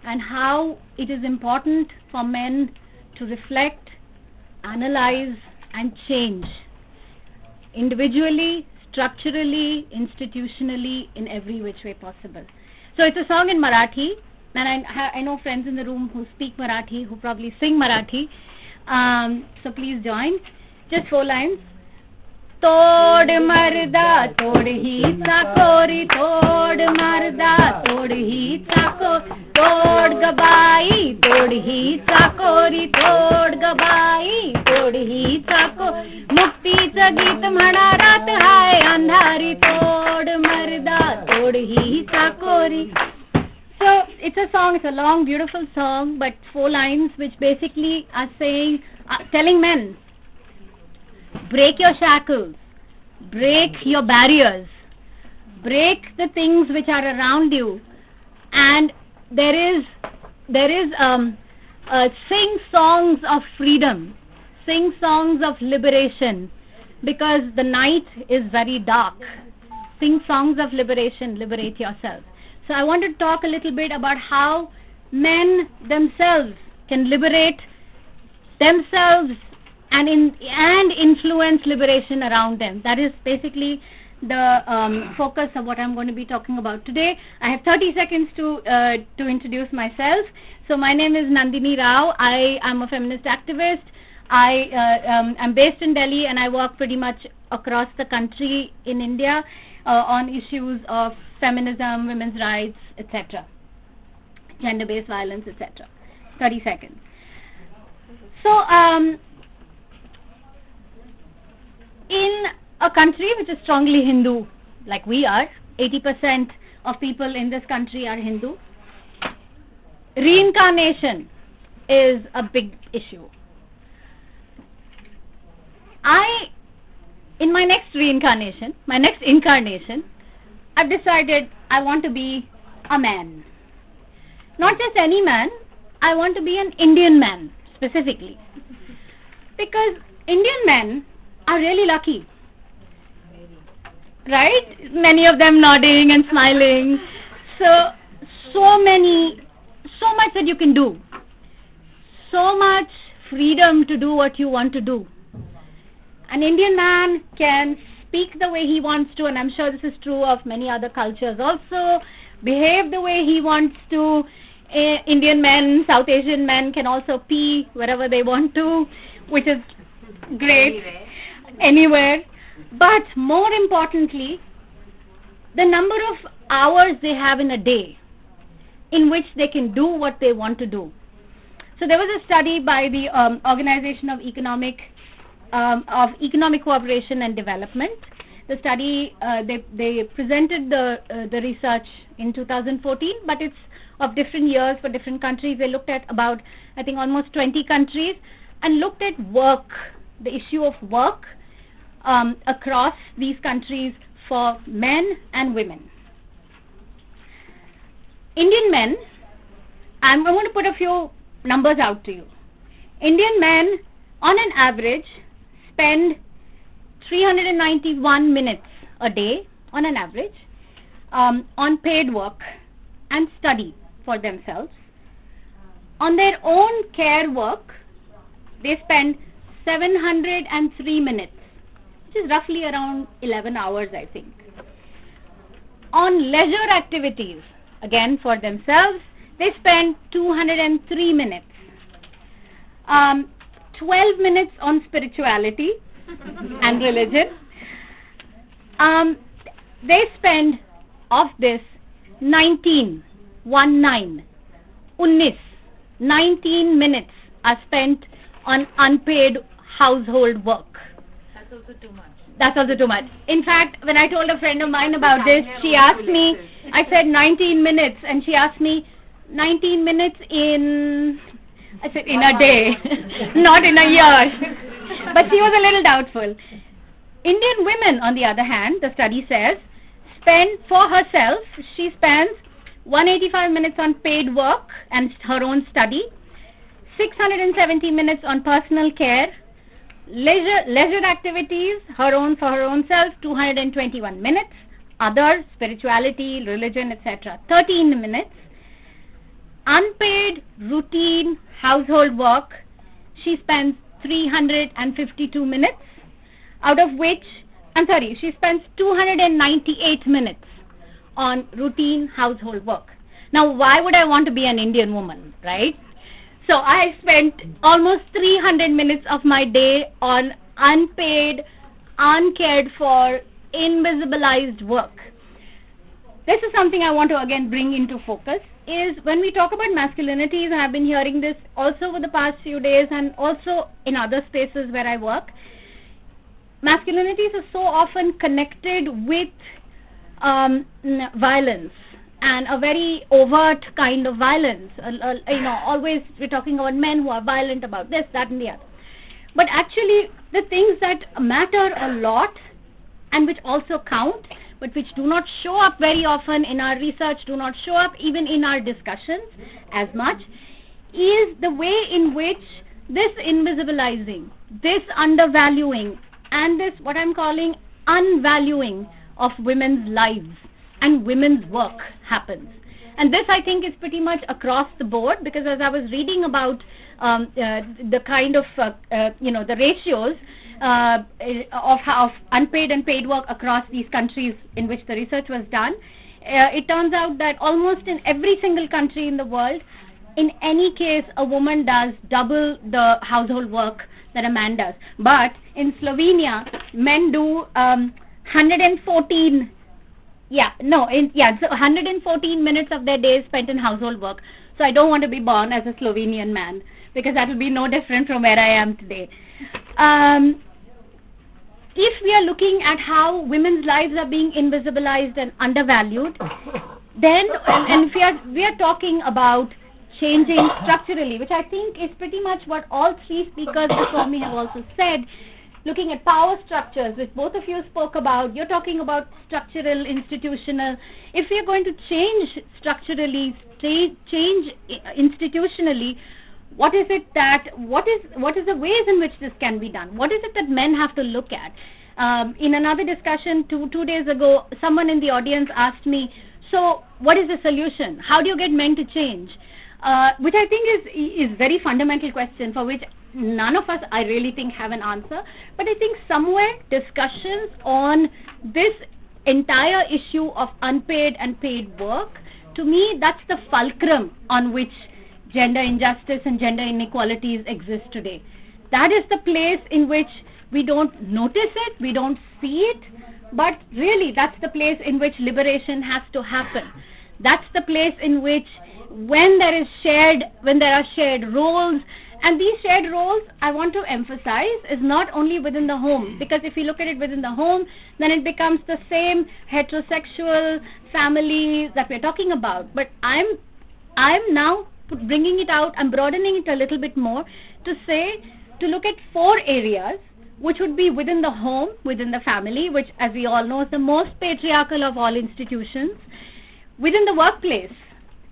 and how it is important for men to reflect, analyze, and change individually, structurally, institutionally, in every which way possible. So it's a song in Marathi, and I know friends in the room who speak Marathi, who probably sing Marathi. So please join. Just 4 lines. Tod marda tod hi chakori, tod marda tod hi chakori, tod gabai tod hi chakori, tod gabai tod hi chakori, muktiचं गीत म्हणा रात हाय अंधारी, तोड मर Odhi Sakori. So it's a song, it's a long, beautiful song, but 4 lines which basically are saying, telling men, break your shackles, break your barriers, break the things which are around you, and there is sing songs of freedom, sing songs of liberation, because the night is very dark. Sing songs of liberation, liberate yourself. So I want to talk a little bit about how men themselves can liberate themselves and influence liberation around them. That is basically the focus of what I'm going to be talking about today. I have 30 seconds to introduce myself. So my name is Nandini Rao. I am a feminist activist. I'm based in Delhi, and I work pretty much across the country in India on issues of feminism, women's rights, etc., gender-based violence, etc. 30 seconds. So in a country which is strongly Hindu, like we are, 80% of people in this country are Hindu, reincarnation is a big issue. In my next reincarnation, my next incarnation, I've decided I want to be a man. Not just any man, I want to be an Indian man, specifically. Because Indian men are really lucky. Right? Many of them nodding and smiling. So much that you can do. So much freedom to do what you want to do. An Indian man can speak the way he wants to, and I'm sure this is true of many other cultures also, behave the way he wants to. Indian men, South Asian men can also pee wherever they want to, which is great, anywhere. But more importantly, the number of hours they have in a day in which they can do what they want to do. So there was a study by the Organization of Economic Cooperation and Development. The study, they presented the research in 2014, but it's of different years for different countries. They looked at about, I think, almost 20 countries and looked at work, the issue of work across these countries for men and women. Indian men, I'm going to put a few numbers out to you. Indian men, on an average, spend 391 minutes a day, on an average, on paid work and study for themselves. On their own care work, they spend 703 minutes, which is roughly around 11 hours, I think. On leisure activities, again for themselves, they spend 203 minutes. 12 minutes on spirituality and religion. They spend of this 19 minutes are spent on unpaid household work. That's also too much. That's also too much. In fact, when I told a friend of mine about this, she asked me, I said 19 minutes, and she asked me, 19 minutes in, I said, in a day, not in a year. But she was a little doubtful. Indian women, on the other hand, the study says, spend for herself, she spends 185 minutes on paid work and her own study, 670 minutes on personal care, leisure activities, for her own self, 221 minutes, other, spirituality, religion, etc., 13 minutes, unpaid routine household work, she spends 352 minutes, out of which, she spends 298 minutes on routine household work. Now, why would I want to be an Indian woman, right? So I spent almost 300 minutes of my day on unpaid, uncared for, invisibilized work. This is something I want to again bring into focus, is when we talk about masculinities, and I've been hearing this also over the past few days and also in other spaces where I work, masculinities are so often connected with violence, and a very overt kind of violence. Always we're talking about men who are violent about this, that, and the other. But actually, the things that matter a lot and which also count, but which do not show up very often in our research, do not show up even in our discussions as much, is the way in which this invisibilizing, this undervaluing, and this what I'm calling unvaluing of women's lives and women's work happens. And this, I think, is pretty much across the board, because as I was reading about the kind of the ratios of unpaid and paid work across these countries in which the research was done, it turns out that almost in every single country in the world, in any case, a woman does double the household work that a man does. But in Slovenia, men do 114 minutes of their day spent in household work. So I don't want to be born as a Slovenian man, because that will be no different from where I am today. If we are looking at how women's lives are being invisibilized and undervalued, then, and if we are talking about changing structurally, which I think is pretty much what all three speakers before me have also said, looking at power structures, which both of you spoke about, you're talking about structural, institutional. If we are going to change structurally, change institutionally, what is the ways in which this can be done? What is it that men have to look at? In another discussion two days ago, someone in the audience asked me, so what is the solution? How do you get men to change? Which I think is very fundamental question, for which none of us, I really think, have an answer. But I think somewhere discussions on this entire issue of unpaid and paid work, to me, that's the fulcrum on which gender injustice and gender inequalities exist today. That is the place in which we don't notice it, we don't see it, but really that's the place in which liberation has to happen. That's the place in which when there are shared roles, and these shared roles, I want to emphasize, is not only within the home, because if you look at it within the home, then it becomes the same heterosexual families that we're talking about. But I'm now bringing it out, I'm broadening it a little bit more to look at 4 areas, which would be within the home, within the family, which, as we all know, is the most patriarchal of all institutions, within the workplace,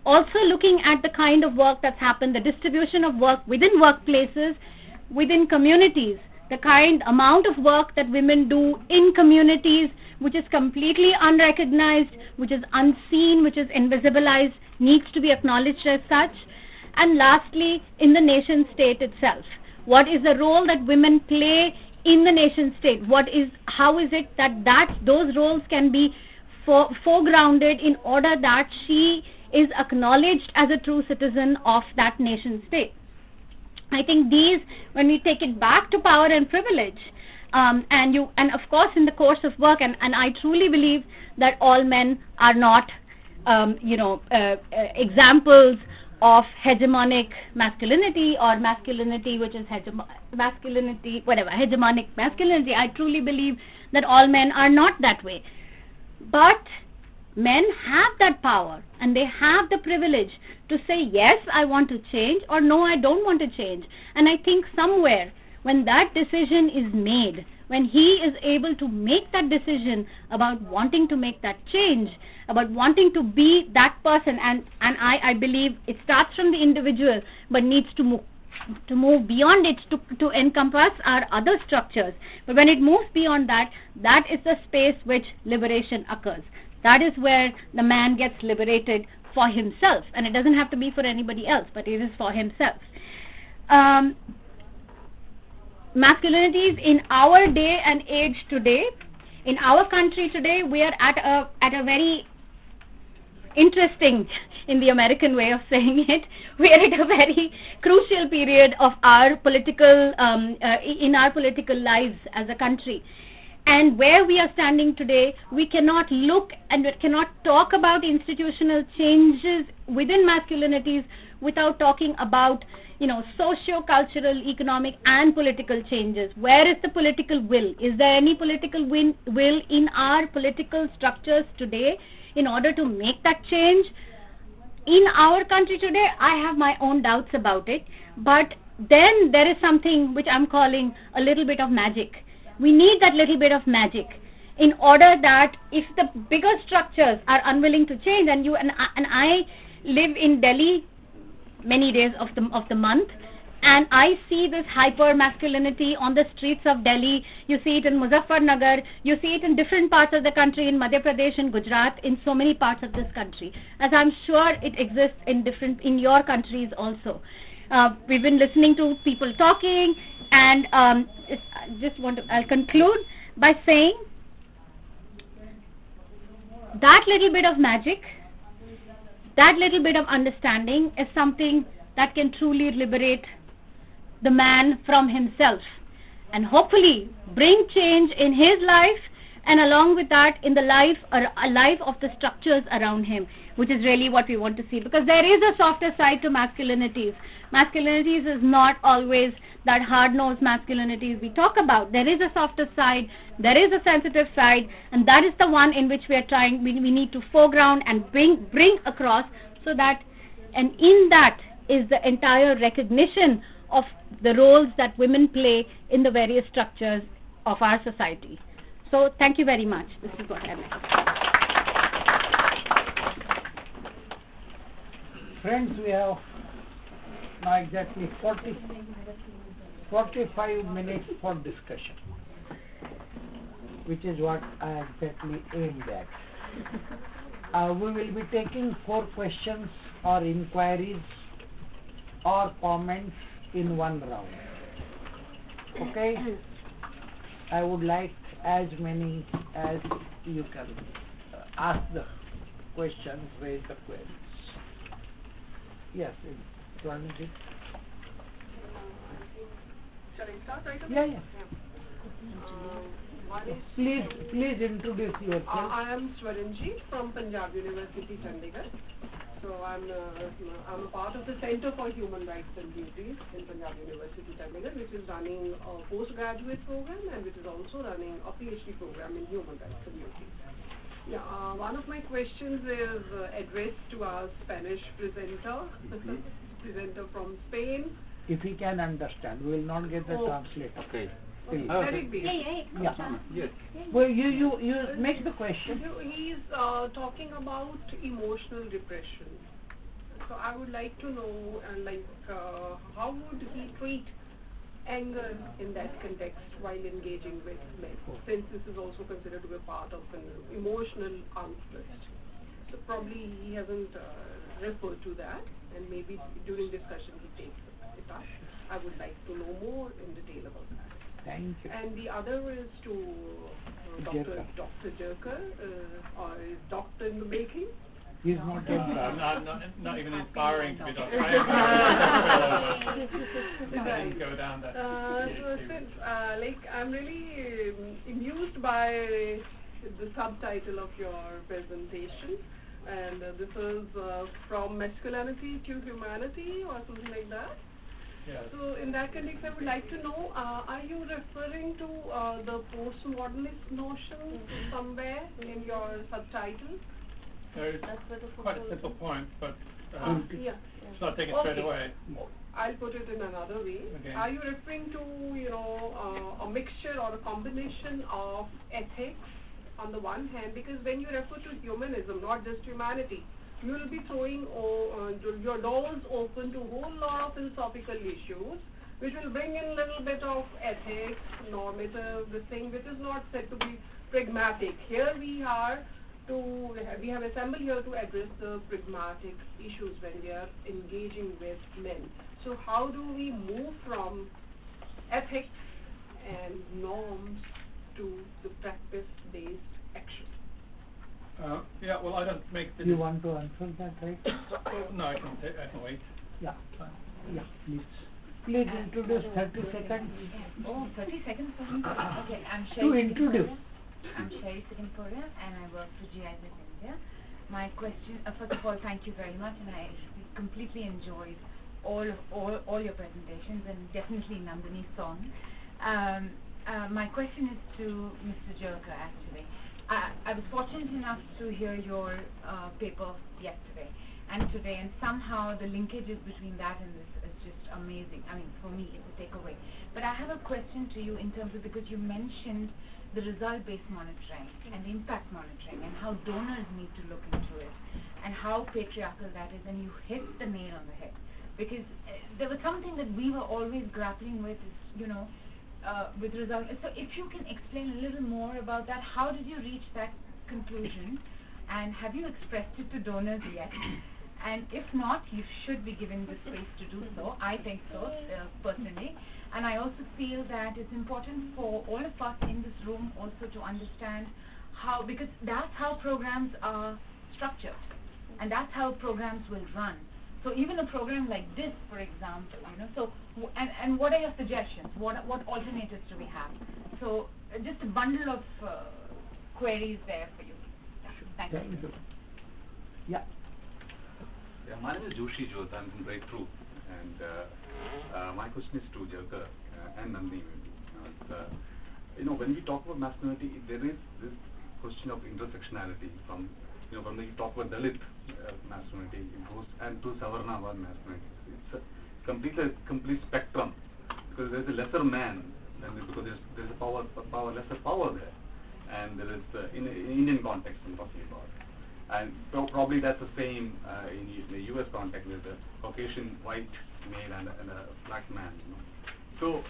also looking at the kind of work that's happened, the distribution of work within workplaces, within communities, the amount of work that women do in communities, which is completely unrecognized, which is unseen, which is invisibilized, needs to be acknowledged as such. And lastly, in the nation state itself, what is the role that women play in the nation state? How is it that those roles can be foregrounded in order that she is acknowledged as a true citizen of that nation state? I think these, when we take it back to power and privilege, and of course in the course of work, and I truly believe that all men are not examples of hegemonic masculinity, or masculinity which is hegemonic masculinity. I truly believe that all men are not that way. But men have that power, and they have the privilege to say, yes, I want to change, or no, I don't want to change. And I think somewhere when that decision is made, when he is able to make that decision about wanting to make that change, about wanting to be that person, and I believe it starts from the individual but needs to move beyond it to encompass our other structures. But when it moves beyond that, that is the space which liberation occurs. That is where the man gets liberated for himself, and it doesn't have to be for anybody else, but it is for himself. Masculinities in our day and age today, in our country today, we are at a very interesting, in the American way of saying it, we are at a very crucial period of our political, in our political lives as a country. And where we are standing today, we cannot look and we cannot talk about institutional changes within masculinities without talking about, socio-cultural, economic and political changes. Where is the political will? Is there any political will in our political structures today in order to make that change? In our country today, I have my own doubts about it, but then there is something which I'm calling a little bit of magic. We need that little bit of magic in order that if the bigger structures are unwilling to change, and I live in Delhi many days of the month, and I see this hyper masculinity on the streets of Delhi. You see it in Muzaffarnagar, you see it in different parts of the country, in Madhya Pradesh, in Gujarat, in so many parts of this country, as I'm sure it exists in your countries also. We've been listening to people talking, and I'll conclude by saying that little bit of magic, that little bit of understanding is something that can truly liberate the man from himself and hopefully bring change in his life, and along with that in the life of the structures around him, which is really what we want to see, because there is a softer side to masculinities. Masculinities is not always that hard-nosed masculinities we talk about. There is a softer side, there is a sensitive side, and that is the one in which we are trying, we need to foreground and bring across, so that, and in that is the entire recognition of the roles that women play in the various structures of our society. So thank you very much. This is what I meant. Friends, we have now exactly 45 minutes for discussion, which is what I exactly aimed at. We will be taking 4 questions or inquiries or comments in one round. Okay? I would like as many as you can ask the questions, raise the queries. Yes, Swaranjit. Shall I start right away? Yeah. Please introduce yourself. I am Swaranjit from Punjab University, Chandigarh. So I'm a part of the Center for Human Rights and Duties in Punjab University, Chandigarh, which is running a postgraduate program and which is also running a PhD program in human rights and duties. Yeah, one of my questions is addressed to our Spanish presenter, presenter from Spain. If he can understand, we will not get the translator. Okay. Let it be. Yeah. Yes. Well, you make the question. He's talking about emotional repression. So I would like to know, how would he treat anger in that context while engaging with men, since this is also considered to be a part of an emotional conflict. So probably he hasn't referred to that, and maybe during discussion he takes it up. I would like to know more in detail about that. Thank you. And the other is to Dr. Jerker, or is doctor in the making. He's not yet not even inspiring to be doctor. I didn't go down that. So since, I'm really amused by the subtitle of your presentation, and this is from masculinity to humanity, or something like that. Yes. So in that context, I would like to know, are you referring to the postmodernist notion somewhere in your subtitle? There's quite a simple point, but yeah. so I'll take it straight away. I'll put it in another way. Okay. Are you referring to, a mixture or a combination of ethics on the one hand? Because when you refer to humanism, not just humanity, you will be throwing your doors open to a whole lot of philosophical issues, which will bring in a little bit of ethics, normative, this thing, which is not said to be pragmatic. Here we have assembled here to address the pragmatic issues when we are engaging with men. So how do we move from ethics and norms to the practice-based action? Yeah, well, I don't make the... You want to answer that, right? No, I can wait. Yeah. Yeah, please. Please introduce 30 seconds. Oh, 30 seconds for me? Okay, I'm To Sherry introduce. I'm Sherry Sikanpuria and I work for GIZ India. My question, first of all, thank you very much, and I completely enjoyed all your presentations, and definitely Nandini's song. My question is to Mr. Jerkar, actually. I was fortunate enough to hear your paper yesterday and today, and somehow the linkages between that and this is just amazing. I mean, for me, it's a takeaway. But I have a question to you in terms of, because you mentioned the result-based monitoring and the impact monitoring and how donors need to look into it and how patriarchal that is, and you hit the nail on the head. Because there was something that we were always grappling with, is, with results. So if you can explain a little more about that, how did you reach that conclusion, and have you expressed it to donors yet? And if not, you should be given the space to do so. I think so, personally. And I also feel that it's important for all of us in this room also to understand how, because that's how programs are structured, and that's how programs will run. So even a program like this, for example, so, and what are your suggestions? What alternatives do we have? So just a bundle of queries there for you. Thank you. Yeah. Yeah, my name is Joshi Jyot. I'm from Breakthrough, and my question is to Jerkar and Nandini. When we talk about masculinity, there is this question of intersectionality. From when we talk about Dalit masculinity, it goes and to Savarnavad masculinity. It's a complete spectrum, because there's a lesser man, because there's a lesser power there, and there is in Indian context I'm talking about. And probably that's the same in the U.S. context with a Caucasian white male and a black man. So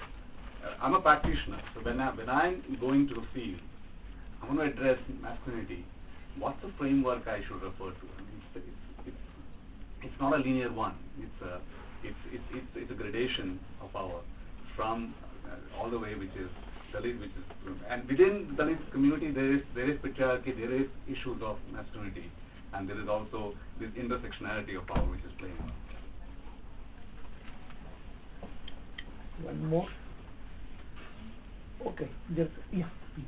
I'm a practitioner. So when I'm going to the field, I want to address masculinity. What's the framework I should refer to? I mean, it's not a linear one. It's a gradation of power from all the way, which is Dalit, and within the Dalit community there is patriarchy, there is issues of masculinity, and there is also this intersectionality of power which is playing out. One more. Okay. Yeah, please.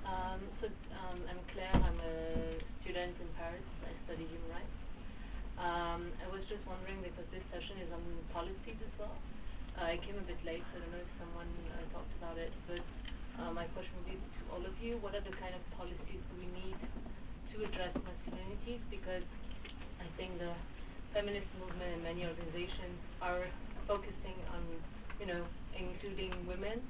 I'm Claire. I'm a student in Paris. I study human rights. I was just wondering, because this session is on policies as well. I came a bit late, so I don't know if someone talked about it, but my question would be to all of you: what are the kind of policies do we need to address masculinities? Because I think the feminist movement and many organizations are focusing on, including women,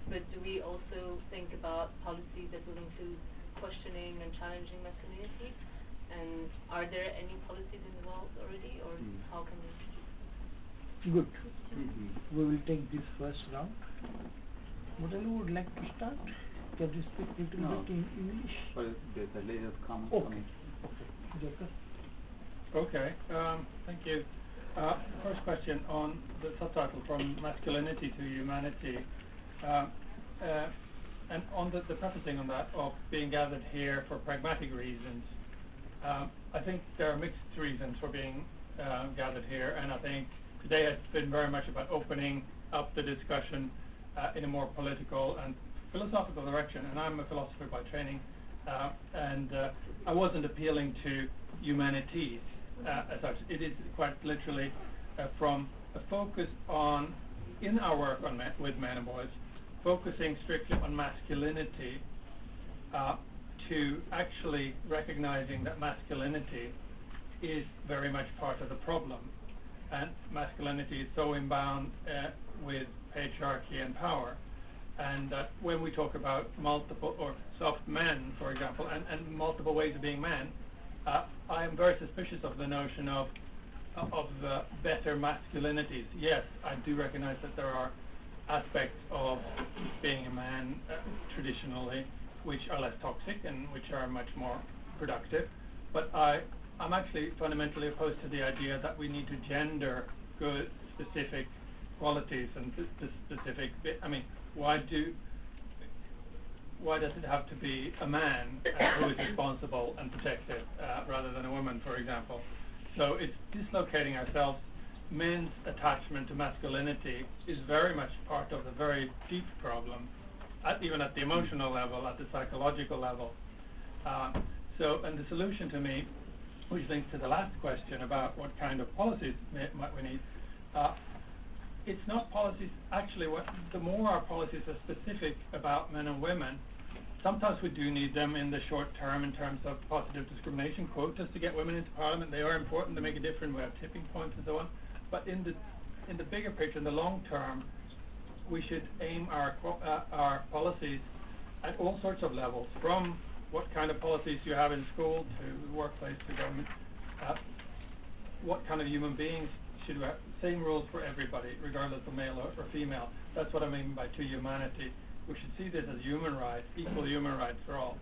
but do we also think about policies that will include questioning and challenging masculinity? And are there any policies in the world already, or how can we? Good. We will take this first round. Modelu would like to start. Can you speak a little bit in English? There's a later comment. Okay. Jerkar. Okay. Thank you. First question on the subtitle, From Masculinity to Humanity, and on the prefacing on that of being gathered here for pragmatic reasons. I think there are mixed reasons for being gathered here, and I think today has been very much about opening up the discussion in a more political and philosophical direction. And I'm a philosopher by training, and I wasn't appealing to humanities as such. It is quite literally from a focus on, in our work on with men and boys, focusing strictly on masculinity, to actually recognizing that masculinity is very much part of the problem. And masculinity is so inbound with patriarchy and power. And when we talk about multiple or soft men, for example, and multiple ways of being man, I am very suspicious of the notion of better masculinities. Yes, I do recognize that there are aspects of being a man traditionally which are less toxic and which are much more productive. But I'm actually fundamentally opposed to the idea that we need to gender good specific qualities and specific. I mean, why does it have to be a man who is responsible and protective rather than a woman, for example? So it's dislocating ourselves men's attachment to masculinity is very much part of the very deep problem, even at the emotional level, at the psychological level. And the solution to me, which links to the last question about what kind of policies might we need, it's not policies, actually, the more our policies are specific about men and women, sometimes we do need them in the short term in terms of positive discrimination quotas to get women into parliament. They are important to make a difference. We have tipping points and so on. But in the bigger picture, in the long term, we should aim our policies at all sorts of levels, from what kind of policies you have in school to the workplace to government. What kind of human beings should we have? Same rules for everybody, regardless of male or female. That's what I mean by to humanity. We should see this as human rights, equal human rights for all.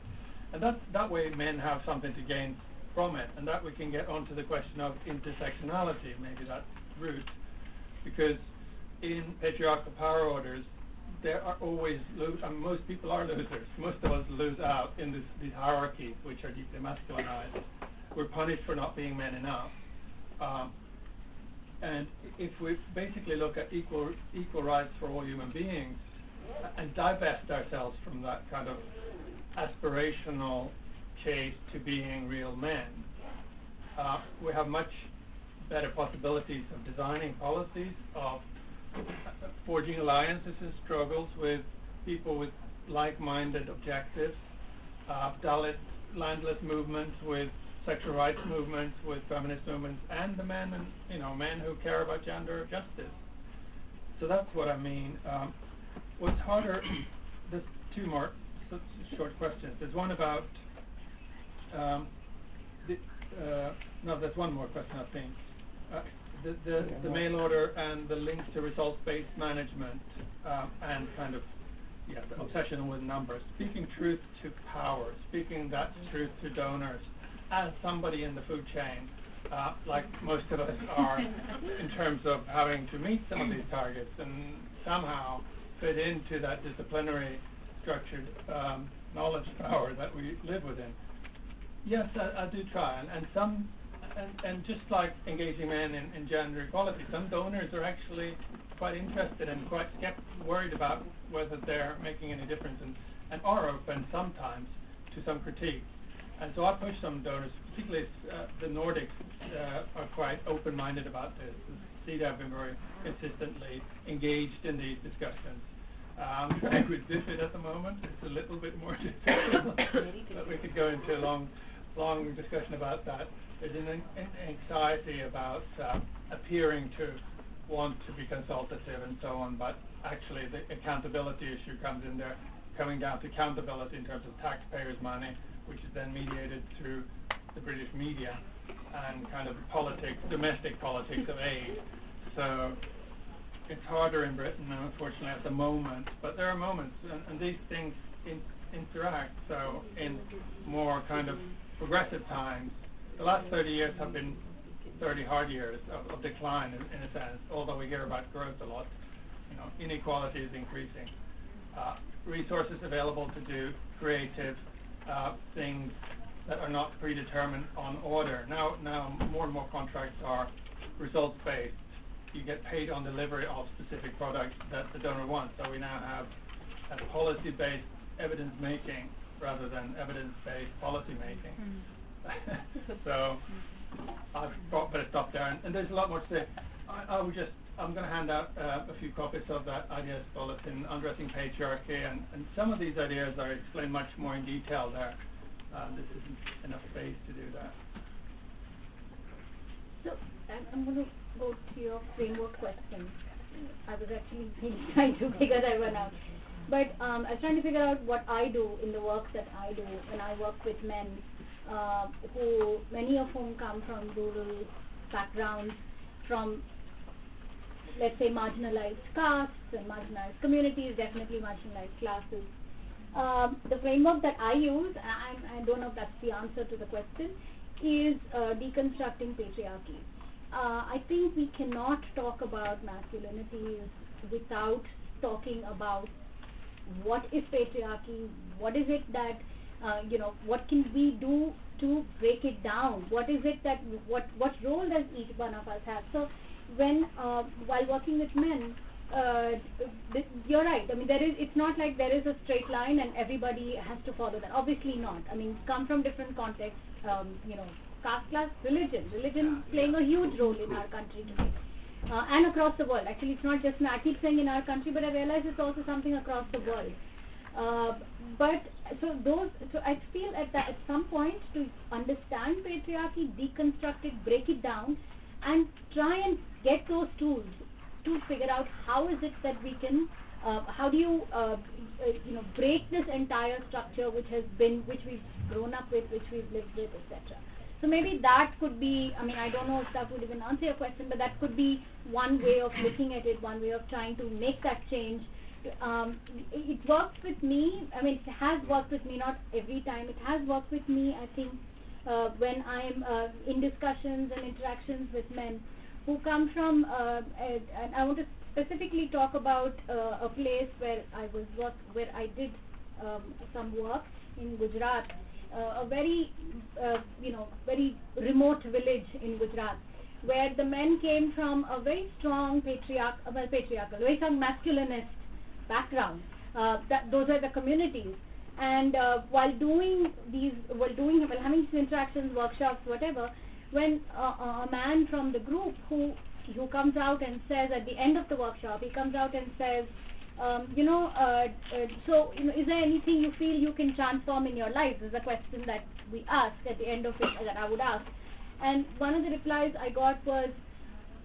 And that way men have something to gain from it, and that we can get onto the question of intersectionality, maybe that route. Because in patriarchal power orders, there are always most people are losers. Most of us lose out in these hierarchies, which are deeply masculinized. We're punished for not being men enough. And if we basically look at equal rights for all human beings and divest ourselves from that kind of aspirational chase to being real men, we have much better possibilities of designing policies, of forging alliances and struggles with people with like-minded objectives, Dalit landless movements, with sexual rights movements, with feminist movements, and the men who care about gender justice. So that's what I mean. What's harder? There's two more short questions. There's one about there's one more question, I think. The mail order and the link to results-based management and kind of the obsession with numbers. Speaking truth to power, speaking that truth to donors, as somebody in the food chain, like most of us are, in terms of having to meet some of these targets and somehow fit into that disciplinary, structured knowledge power that we live within. Yes, I do try, and just like engaging men in gender equality, some donors are actually quite interested and quite worried about whether they're making any difference, and are open sometimes to some critique. And so I push some donors, particularly the Nordics, are quite open-minded about this. CEDA have been very consistently engaged in these discussions. I'm trying with DFID at the moment. It's a little bit more difficult, but we could go into a long discussion about that. There's an anxiety about appearing to want to be consultative and so on, but actually the accountability issue comes in there, coming down to accountability in terms of taxpayers' money, which is then mediated through the British media and kind of politics, domestic politics of aid. So it's harder in Britain, unfortunately, at the moment, but there are moments, and these things interact. So in more kind of progressive times, the last 30 years have been 30 hard years of decline in a sense, although we hear about growth a lot. Inequality is increasing. Resources available to do creative things that are not predetermined on order. Now more and more contracts are results-based. You get paid on delivery of specific products that the donor wants. So we now have a policy-based evidence-making rather than evidence-based policy-making. So I've better stop there. And there's a lot more to say. I'm going to hand out a few copies of that ideas bulletin, Undressing Patriarchy, and some of these ideas are explained much more in detail there. This isn't enough space to do that. So I'm going to go to your framework question. I was actually trying to figure that one out. But I was trying to figure out what I do in the work that I do when I work with men who, many of whom come from rural backgrounds, from, let's say, marginalized castes and marginalized communities, definitely marginalized classes. The framework that I use, I don't know if that's the answer to the question, is deconstructing patriarchy. I think we cannot talk about masculinities without talking about what is patriarchy, what is it that, what can we do to break it down, what is it that, what role does each one of us have. So when while working with men, you're right. I mean, it's not like there is a straight line and everybody has to follow that. Obviously not. I mean, come from different contexts. Caste, class, religion playing a huge role in our country today. And across the world. Actually, it's not just, I keep saying in our country, but I realize it's also something across the world. So I feel at some point to understand patriarchy, deconstruct it, break it down, and try and get those tools to figure out how is it that we can, how do you, break this entire structure which we've grown up with, which we've lived with, etc. So maybe that could be, I mean, I don't know if that would even answer your question, but that could be one way of looking at it, one way of trying to make that change. It works with me. I mean, it has worked with me, not every time. It has worked with me, I think, when I'm in discussions and interactions with men who come from, and I want to specifically talk about a place where I did some work in Gujarat. A very, very remote village in Gujarat, where the men came from a very strong patriarchal, very strong masculinist background. Those are the communities. And while having these interactions, workshops, whatever, when a man from the group who comes out and says at the end of the workshop, he comes out and says, is there anything you feel you can transform in your life? This is a question that we ask at the end of it, that I would ask. And one of the replies I got was,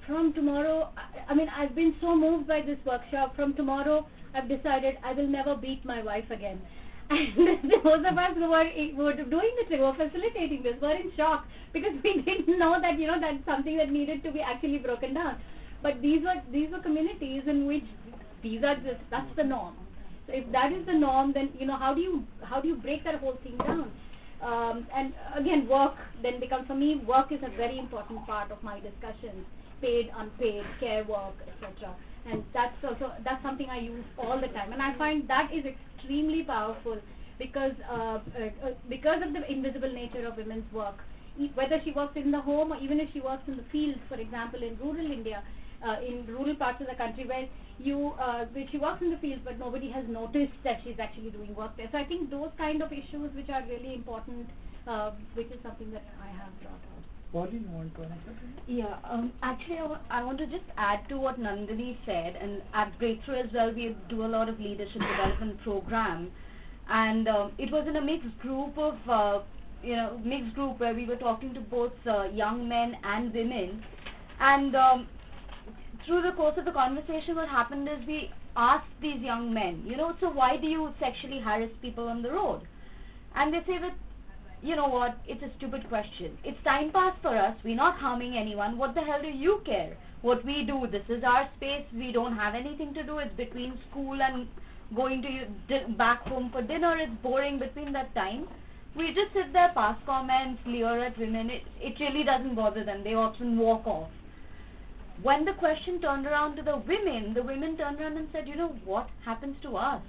from tomorrow, I mean, I've been so moved by this workshop, from tomorrow I've decided I will never beat my wife again. And those of us who were doing this, who were facilitating this, were in shock, because we didn't know that, that's something that needed to be actually broken down. But these were communities in which that's the norm. So if that is the norm, then how do you break that whole thing down? And again, work then becomes, for me, work is a very important part of my discussions. Paid, unpaid, care work, etc. And that's something I use all the time. And I find that is extremely powerful because of the invisible nature of women's work. Whether she works in the home or even if she works in the fields, for example, in rural India, in rural parts of the country where she works in the fields but nobody has noticed that she's actually doing work there. So I think those kind of issues which are really important, which is something that I have brought out. Pauline, you want to answer? Yeah, actually I want to just add to what Nandini said, and at Breakthrough as well we do a lot of leadership development program, and it was in a mixed group where we were talking to both young men and women, and through the course of the conversation what happened is we asked these young men, so why do you sexually harass people on the road? And they say that, you know what, it's a stupid question. It's time pass for us. We're not harming anyone. What the hell do you care? What we do, this is our space. We don't have anything to do. It's between school and going to back home for dinner. It's boring between that time. We just sit there, pass comments, leer at women. It really doesn't bother them. They often walk off. When the question turned around to the women turned around and said, what happens to us?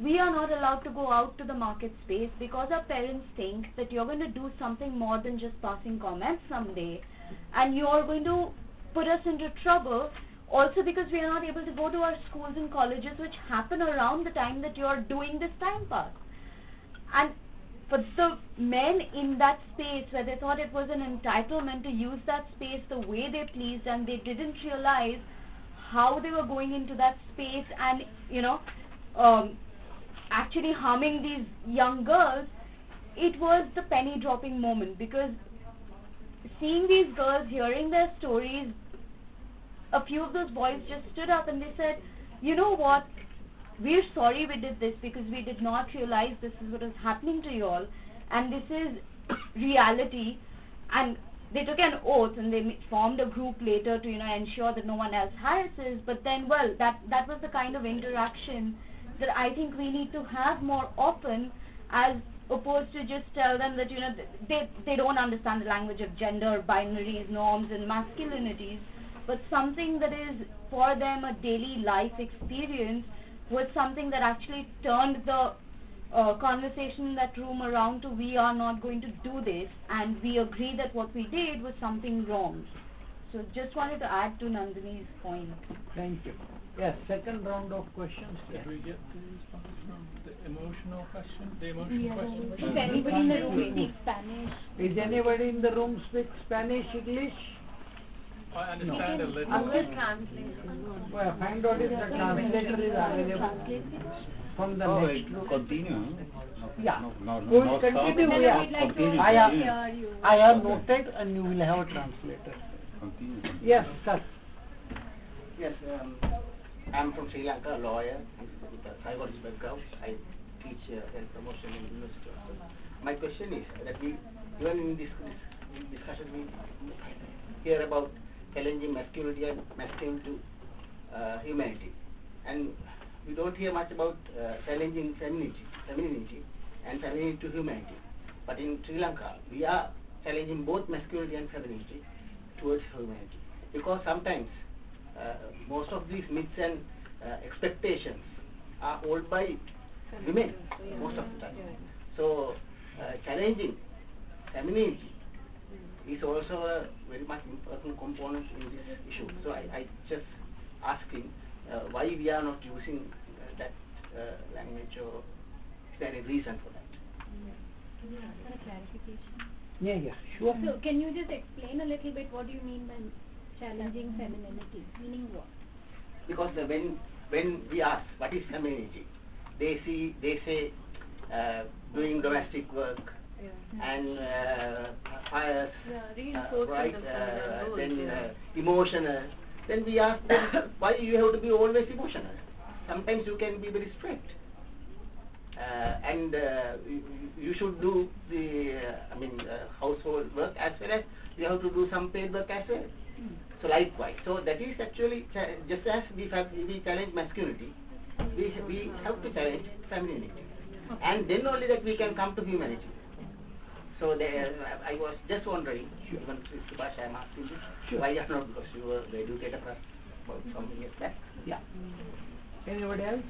We are not allowed to go out to the market space because our parents think that you're going to do something more than just passing comments someday, and you're going to put us into trouble also because we are not able to go to our schools and colleges which happen around the time that you're doing this time pass. And for the men in that space where they thought it was an entitlement to use that space the way they pleased, and they didn't realize how they were going into that space and actually harming these young girls, it was the penny dropping moment, because seeing these girls, hearing their stories, a few of those boys just stood up and they said, you know what, we're sorry we did this because we did not realize this is what is happening to you all, and this is reality. And they took an oath and they formed a group later to ensure that no one else harasses. But then, well, that was the kind of interaction that I think we need to have more often, as opposed to just tell them that they don't understand the language of gender, binaries, norms and masculinities, but something that is for them a daily life experience was something that actually turned the conversation in that room around to, we are not going to do this, and we agree that what we did was something wrong. So just wanted to add to Nandini's point. Thank you. Yes, second round of questions. Did we get the response from the emotional question? The emotional question? If anybody in the room speaks Spanish. Is anybody in the room speak Spanish, English? I understand a little. I will translate. Well, find out if the translator is available from the next room. Continue. Yeah. No, We will no, continue. stop. Yeah. Continue. I have noted and you will have a translator. Continue. Yes, sir. Yes, I'm from Sri Lanka, a lawyer with a psychology background. I teach health promotion in university also. My question is that we, even in this discussion, we hear about challenging masculinity and masculine to humanity, and we don't hear much about challenging femininity and femininity to humanity. But in Sri Lanka, we are challenging both masculinity and femininity towards humanity, because sometimes most of these myths and expectations are held by women most of the time. So challenging femininity is also a very much important component in this issue. So I just asking why we are not using that language, or is there any reason for that? Can you ask for a clarification? Yeah, sure. So can you just explain a little bit what do you mean by challenging femininity? Meaning what? Because when we ask what is femininity, they say doing domestic work and fires, right? Then emotional. Then we ask them why you have to be always emotional. Sometimes you can be very strict, and you should do the household work as well as you have to do some paid work as well. So likewise, so that is actually just as we challenge masculinity, we have to challenge femininity, and then only that we can come to humanity. So I was just wondering, even Subhash, I am asking this, why not, because you were the educator about some years back. Yeah. Anybody else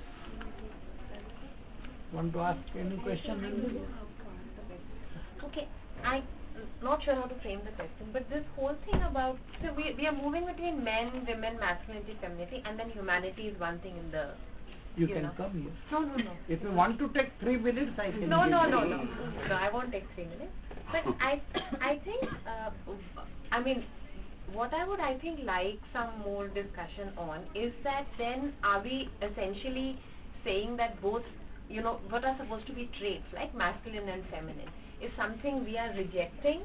want to ask any question? Okay, I'm not sure how to frame the question, but this whole thing about, so we are moving between men, women, masculinity, femininity, and then humanity is one thing in the, you can come here. No. If you want to take 3 minutes, I can. No, I won't take 3 minutes. But I think, what I would like some more discussion on is that then are we essentially saying that both, what are supposed to be traits like masculine and feminine is something we are rejecting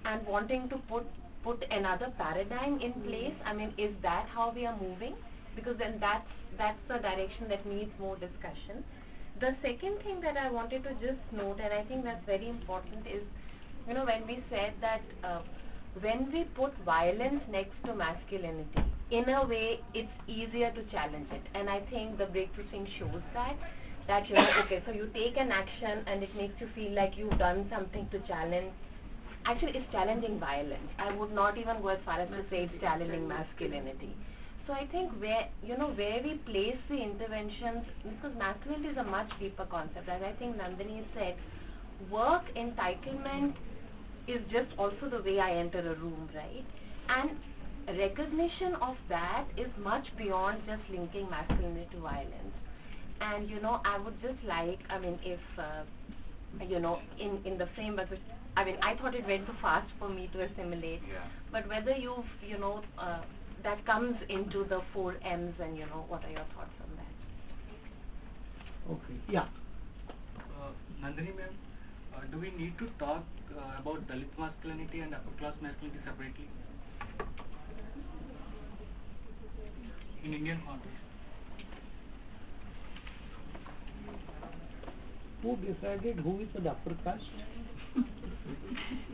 and wanting to put another paradigm in place? Is that how we are moving? Because then that's the direction that needs more discussion. The second thing that I wanted to just note, and I think that's very important, is when we said that when we put violence next to masculinity, in a way it's easier to challenge it. And I think the breakthrough thing shows that okay, so you take an action and it makes you feel like you've done something to challenge. Actually, it's challenging violence. I would not even go as far as to say it's challenging masculinity. So I think where we place the interventions, because masculinity is a much deeper concept. As I think Nandini said, work entitlement is just also the way I enter a room, right? And recognition of that is much beyond just linking masculinity to violence. And I would just like, if in the framework, I thought it went too fast for me to assimilate. Yeah. But whether you've that comes into the 4 M's, and what are your thoughts on that? Okay. Yeah. Nandini ma'am, do we need to talk about Dalit masculinity and upper class masculinity separately in Indian context? Who decided who is the upper caste?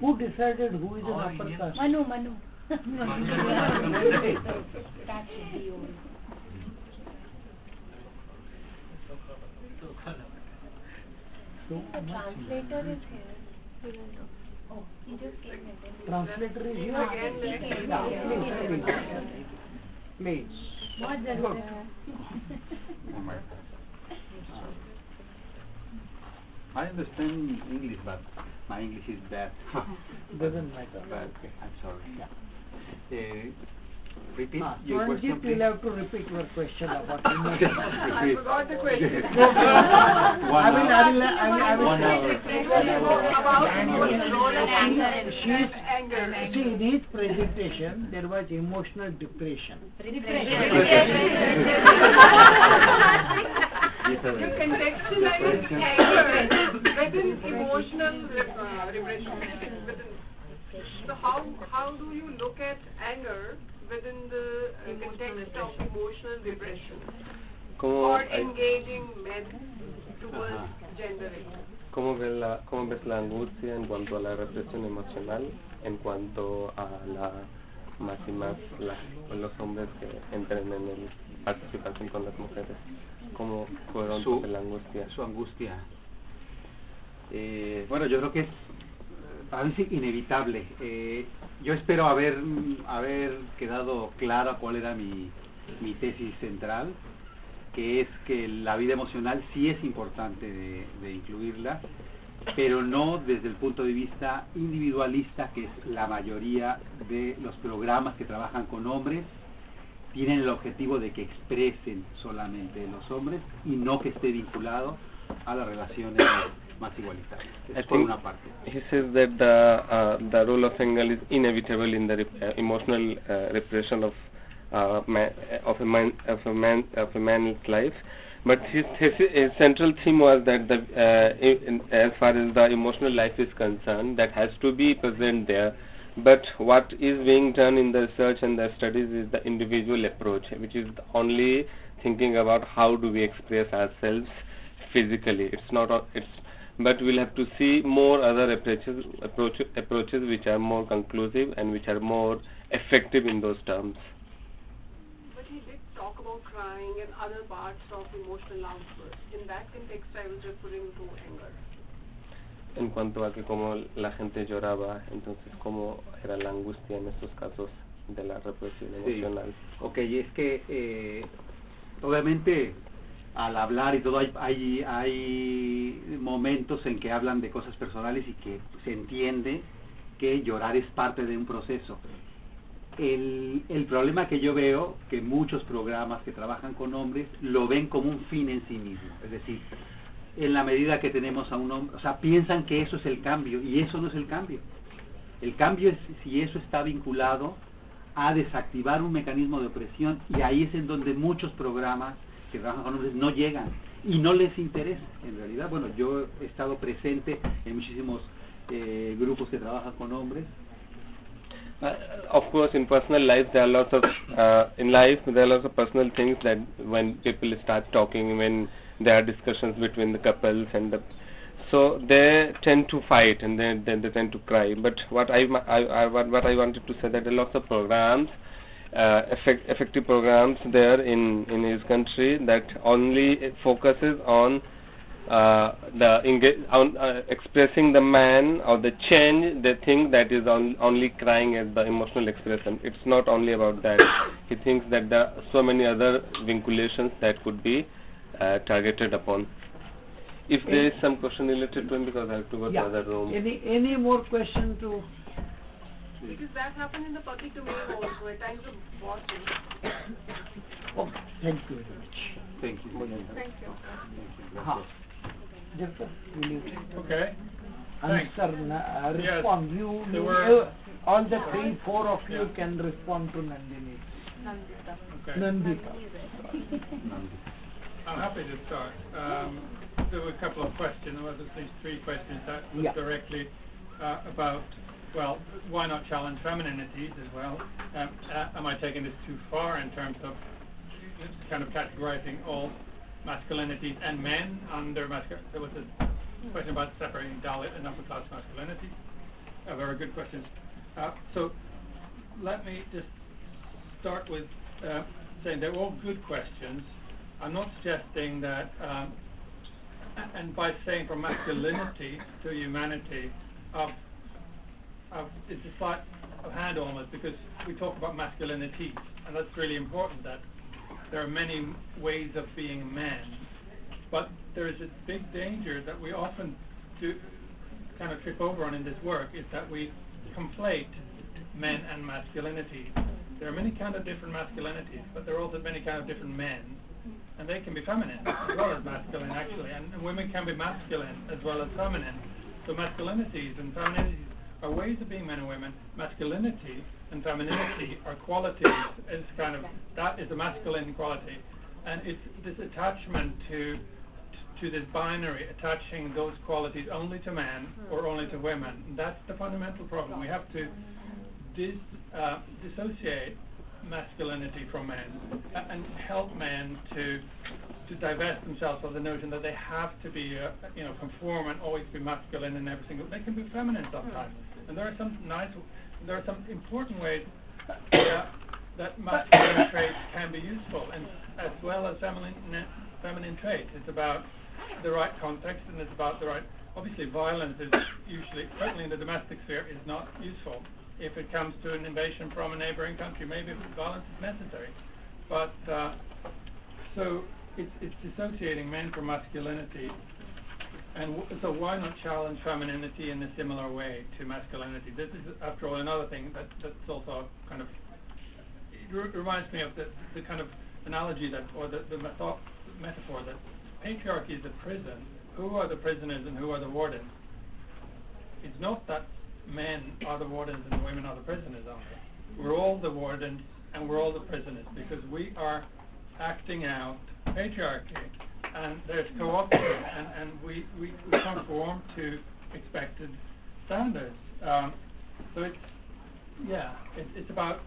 Who decided who is the upper caste? Manu. That should be yours. The translator is here. Oh, he just came in. Translator is here. Please. Oh my God. I understand English, but my English is bad. Doesn't matter. But I'm sorry. Repeat your Ranjit, question, you'll please. have to repeat your question about emotion. I forgot the question. I will. 1 hour. See, in his presentation, there was emotional depression. You contextualize anger within emotional repression. So how do you look at anger within the context of emotional repression or engaging men towards gendering? ¿Cómo ves la angustia en cuanto a la represión emocional, en cuanto a más y más los hombres que entran en el participación con las mujeres? ¿Cómo fueron la angustia? Su angustia. Bueno, yo creo que es para mí es inevitable. Yo espero haber quedado clara cuál era mi tesis central, que es que la vida emocional sí es importante de incluirla, pero no desde el punto de vista individualista, que es la mayoría de los programas que trabajan con hombres, tienen el objetivo de que expresen solamente los hombres y no que esté vinculado a las relaciones más igualitarias. Es por una parte. He says that the role of anger is inevitable in the emotional repression of a man's life, but his central theme was that as far as the emotional life is concerned, that has to be present there. But what is being done in the research and the studies is the individual approach, which is only thinking about how do we express ourselves physically. But we'll have to see more other approaches which are more conclusive and which are more effective in those terms. But he did talk about crying and other parts of emotional outbursts. In that context, I was referring to anger. En cuanto a que como la gente lloraba, entonces cómo era la angustia en estos casos de la represión emocional. Sí. Ok, es que obviamente al hablar y todo hay momentos en que hablan de cosas personales y que se entiende que llorar es parte de un proceso. El problema que yo veo, que muchos programas que trabajan con hombres lo ven como un fin en sí mismo, es decir, en la medida que tenemos a un hombre, o sea, piensan que eso es el cambio, y eso no es el cambio. El cambio es si eso está vinculado a desactivar un mecanismo de opresión, y ahí es en donde muchos programas que trabajan con hombres no llegan, y no les interesa. En realidad, bueno, yo he estado presente en muchísimos grupos que trabajan con hombres. Of course, in personal life, there are lots of personal things that when people start talking, when there are discussions between the couples so they tend to fight and then they tend to cry. But what I wanted to say that there are lots of programs, effective programs there in his country that only focuses on expressing the man or the change. They think that is only crying as the emotional expression. It's not only about that. He thinks that there are so many other vinculations that could be targeted upon. If there is some question related to him, because I have to go to other room. Any more question to? Because that happened in the public domain also at times of watching. Oh, thank you very much. Thank you. Thank you. Okay. Answer, respond. Yes. You all the 3-4 of you can respond to Nandini. Okay. Nandita. I'm happy to start. There were a couple of questions. There was at least 3 questions that was directly about, well, why not challenge femininities as well? Am I taking this too far in terms of kind of categorizing all masculinities and men under masculinity? There was a question about separating Dalit and upper class masculinity. A very good question. So let me just start with saying they're all good questions. I'm not suggesting that, and by saying from masculinity to humanity, it's a slight of hand almost, because we talk about masculinity, and that's really important, that there are many ways of being a man, but there is a big danger that we often do kind of trip over on in this work, is that we conflate men and masculinity. There are many kind of different masculinities, but there are also many kind of different men, and they can be feminine as well as masculine actually, and women can be masculine as well as feminine. So masculinities and femininities are ways of being men and women. Masculinity and femininity are qualities. It's kind of, that is a masculine quality, and it's this attachment to this binary, attaching those qualities only to men or only to women. That's the fundamental problem. We have to dissociate masculinity from men and help men to divest themselves of the notion that they have to be conform and always be masculine in every single. They can be feminine sometimes, and there are some important ways that masculine traits can be useful, and as well as feminine traits. It's about the right context, and it's about the right. Obviously, violence is usually, certainly in the domestic sphere, is not useful. If it comes to an invasion from a neighboring country, maybe violence is necessary. But so it's dissociating men from masculinity, and so why not challenge femininity in a similar way to masculinity? This is, after all, another thing that's also kind of. It reminds me of the kind of analogy that, or the metaphor that patriarchy is a prison. Who are the prisoners and who are the wardens? It's not that men are the wardens and women are the prisoners only. We're all the wardens and we're all the prisoners because we are acting out patriarchy, and there's co-option, and we conform to expected standards. So it's about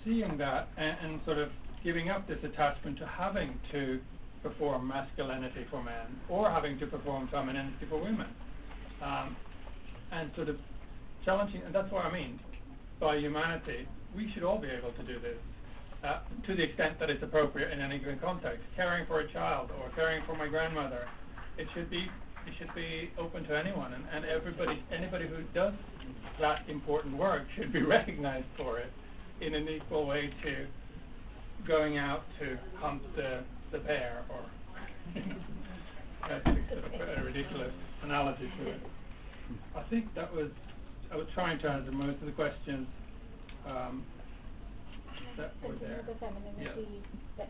seeing that and sort of giving up this attachment to having to perform masculinity for men or having to perform femininity for women, and sort of challenging. And that's what I mean by humanity. We should all be able to do this to the extent that it's appropriate in any given context. Caring for a child or caring for my grandmother, it should be open to anyone, and anybody who does that important work should be recognized for it in an equal way to going out to hunt the bear, or that's sort of a ridiculous analogy to it. I think I was trying to answer most of the questions that were there. The femininity, the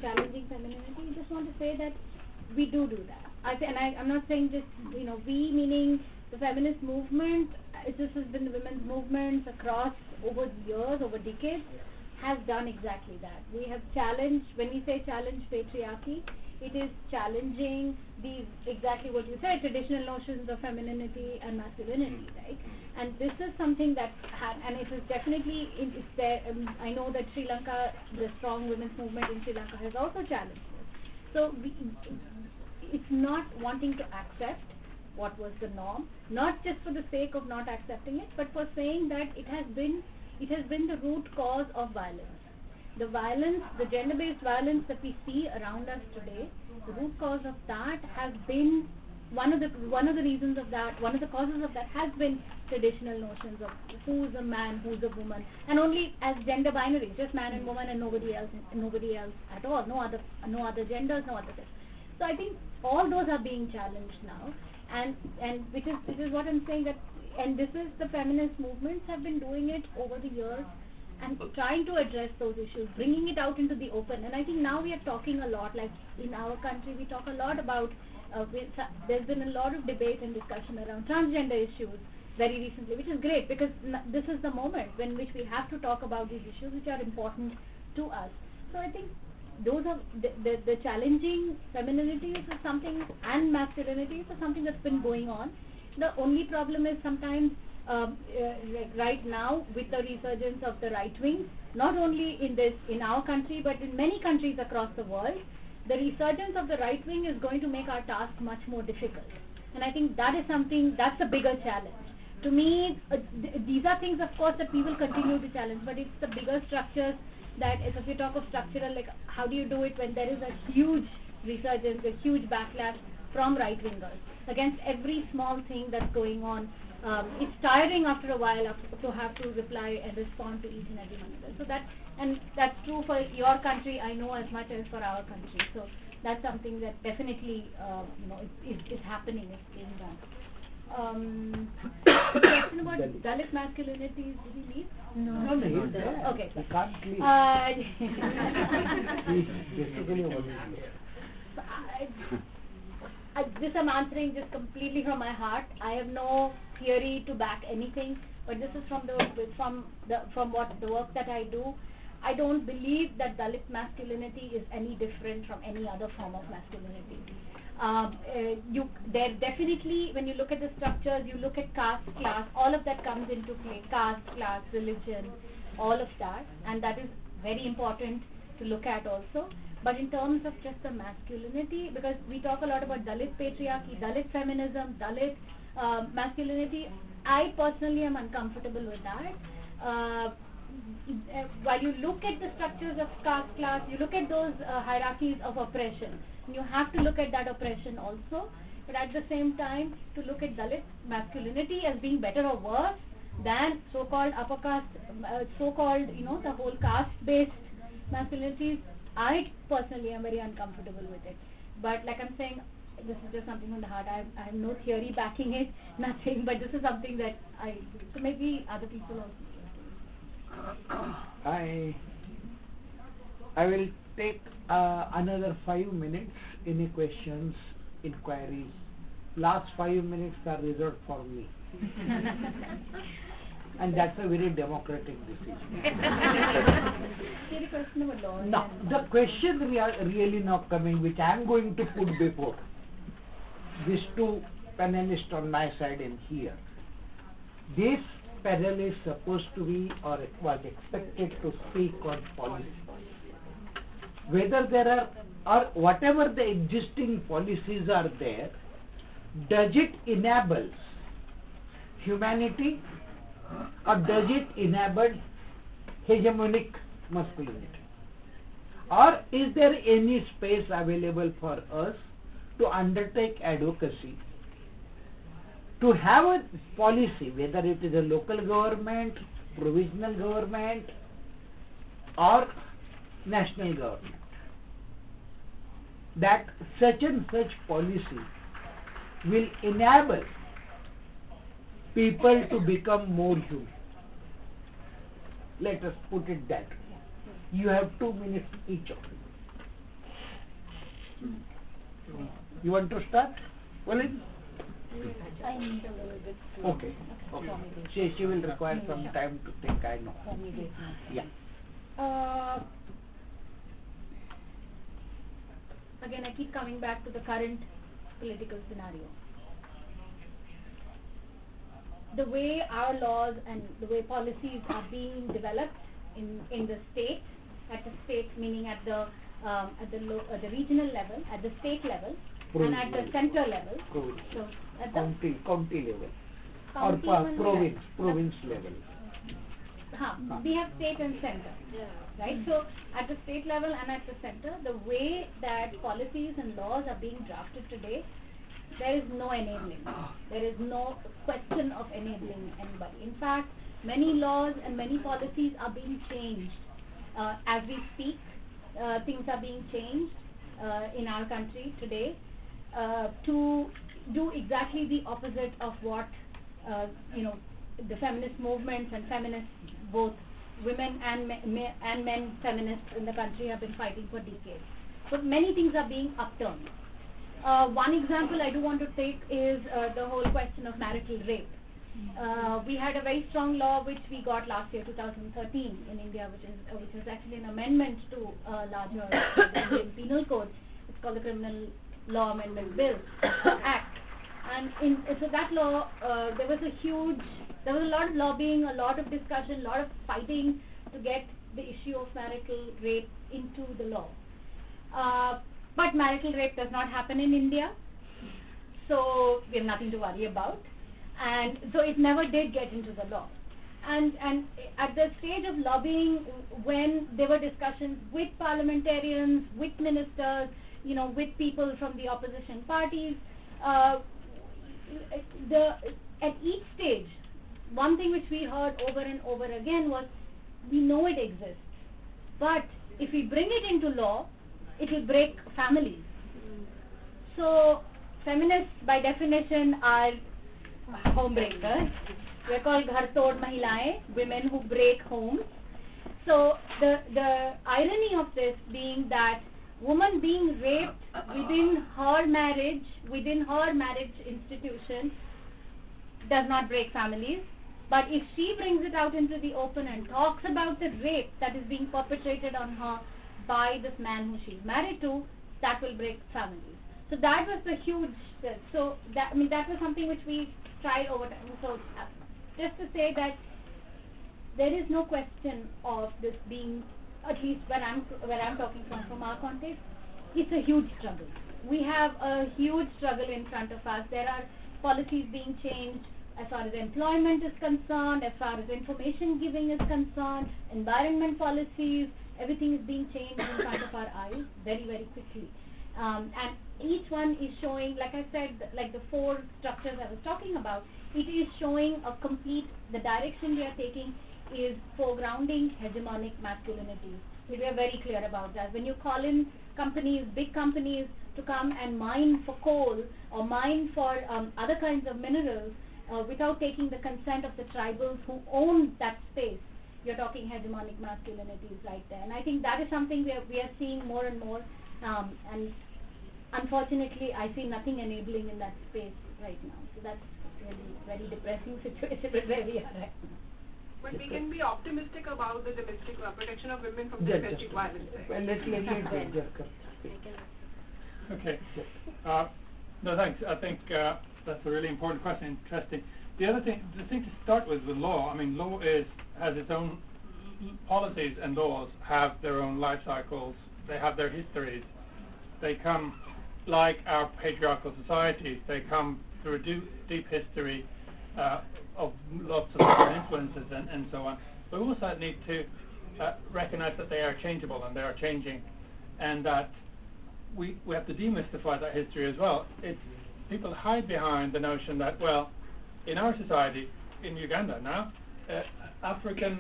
challenging femininity. I just want to say that we do that. I'm not saying just we meaning the feminist movement. This has been the women's movements across over years, over decades, has done exactly that. We have challenged, when we say challenge patriarchy, it is challenging these, exactly what you said, traditional notions of femininity and masculinity, right? And this is something that and it is definitely, it's there. I know that Sri Lanka, the strong women's movement in Sri Lanka has also challenged this. So it's not wanting to accept what was the norm, not just for the sake of not accepting it, but for saying that it has been the root cause of violence. The violence, the gender-based violence that we see around us today, the root cause of that has been one of the reasons of that, one of the causes of that has been traditional notions of who's a man, who's a woman, and only as gender binary, just man and woman and nobody else at all, no other genders, no other sex. So I think all those are being challenged now, and which is what I'm saying, that, and this is the feminist movements have been doing it over the years and trying to address those issues, bringing it out into the open. And I think now we are talking a lot, like in our country we talk a lot about, there's been a lot of debate and discussion around transgender issues very recently, which is great, because this is the moment in which we have to talk about these issues which are important to us. So I think those are the challenging femininities is something, and masculinities is something that's been going on. The only problem is sometimes right now with the resurgence of the right wing, not only in our country but in many countries across the world, the resurgence of the right wing is going to make our task much more difficult. And I think that is something, that's a bigger challenge. To me, these are things, of course, that we will continue to challenge, but it's the bigger structures that, if you talk of structural, like how do you do it when there is a huge resurgence, a huge backlash from right-wingers against every small thing that's going on. It's tiring after a while to have to reply and respond to each and every one of them. So that's true for your country, I know, as much as for our country. So that's something that definitely is happening, it's being done. The question about Dalit masculinities, did he leave? No, he's there. Okay. He can't leave. He's basically only here. This I'm answering just completely from my heart. I have no theory to back anything, but this is from the work that I do. I don't believe that Dalit masculinity is any different from any other form of masculinity. There definitely, when you look at the structures, you look at caste, class, all of that comes into play. Caste, class, religion, all of that, and that is very important to look at also. But in terms of just the masculinity, because we talk a lot about Dalit patriarchy, Dalit feminism, Dalit masculinity, I personally am uncomfortable with that. While you look at the structures of caste, class, you look at those hierarchies of oppression. You have to look at that oppression also, but at the same time, to look at Dalit masculinity as being better or worse than so-called upper caste, so-called, the whole caste-based masculinities, I personally am very uncomfortable with it. But like I'm saying, this is just something from the heart. I have no theory backing it, nothing, but this is something that so maybe other people also. I will take another 5 minutes. Any questions, inquiries? Last 5 minutes are reserved for me. And that's a very democratic decision. No, the question really not coming, which I am going to put before these two panelists on my side and here. This panel is supposed to be or was expected to speak on policy. Whether there are or whatever the existing policies are there, does it enable humanity or does it enable hegemonic masculinity? Or is there any space available for us to undertake advocacy, to have a policy, whether it is a local government, provisional government, or national government, that such and such policy will enable people to become more human. Let us put it that way. You have 2 minutes each of you. You want to start? Well, I need a little bit. Okay. She will require some time to think, I know. Yeah. Again, I keep coming back to the current political scenario. The way our laws and the way policies are being developed in the state, at the state meaning at the regional level, at the state level, and at the center level. So at the county level, county or province level. We have state and center, right? So at the state level and at the center, the way that policies and laws are being drafted today, there is no enabling. There is no question of enabling anybody. In fact, many laws and many policies are being changed as we speak. Things are being changed in our country today to do exactly the opposite of what the feminist movements and feminists, both women and men feminists in the country, have been fighting for decades. So many things are being upturned. One example I do want to take is the whole question of marital rape. We had a very strong law which we got last year, 2013, in India, which is actually an amendment to larger Indian Penal Code. It's called the Criminal Law Amendment Bill Act. And so that law, there was a lot of lobbying, a lot of discussion, a lot of fighting to get the issue of marital rape into the law. But marital rape does not happen in India, so we have nothing to worry about. And so it never did get into the law. And at the stage of lobbying, when there were discussions with parliamentarians, with ministers, with people from the opposition parties, at each stage, one thing which we heard over and over again was, we know it exists, but if we bring it into law, it will break families. So feminists by definition are home breakers. We're called Ghar Tod Mahilaएं, women who break homes. So the irony of this being that woman being raped within her marriage institution does not break families. But if she brings it out into the open and talks about the rape that is being perpetrated on her by this man who she's married to, that will break families. So that was the huge. So that was something which we tried over time. So just to say that there is no question of this being, at least where I'm talking from our context, it's a huge struggle. We have a huge struggle in front of us. There are policies being changed as far as employment is concerned, as far as information giving is concerned, environment policies, everything is being changed in front of our eyes very, very quickly. And each one is showing, like I said, like the 4 structures I was talking about, it is showing the direction we are taking is foregrounding hegemonic masculinity. We are very clear about that. When you call in companies, big companies, to come and mine for coal or mine for other kinds of minerals, without taking the consent of the tribals who own that space, you're talking hegemonic masculinities right there. And I think that is something we are seeing more and more. And unfortunately, I see nothing enabling in that space right now. So that's really very depressing situation where we are right now. But we can be optimistic about the domestic protection of women from domestic violence. Okay. No, thanks. I think that's a really important question, interesting. The thing to start with law, I mean, law has its own policies, and laws have their own life cycles. They have their histories. They come, like our patriarchal societies, they come through a deep history of lots of different influences and so on. But we also need to recognize that they are changeable and they are changing, and that we have to demystify that history as well. People hide behind the notion that, well, in our society, in Uganda now, African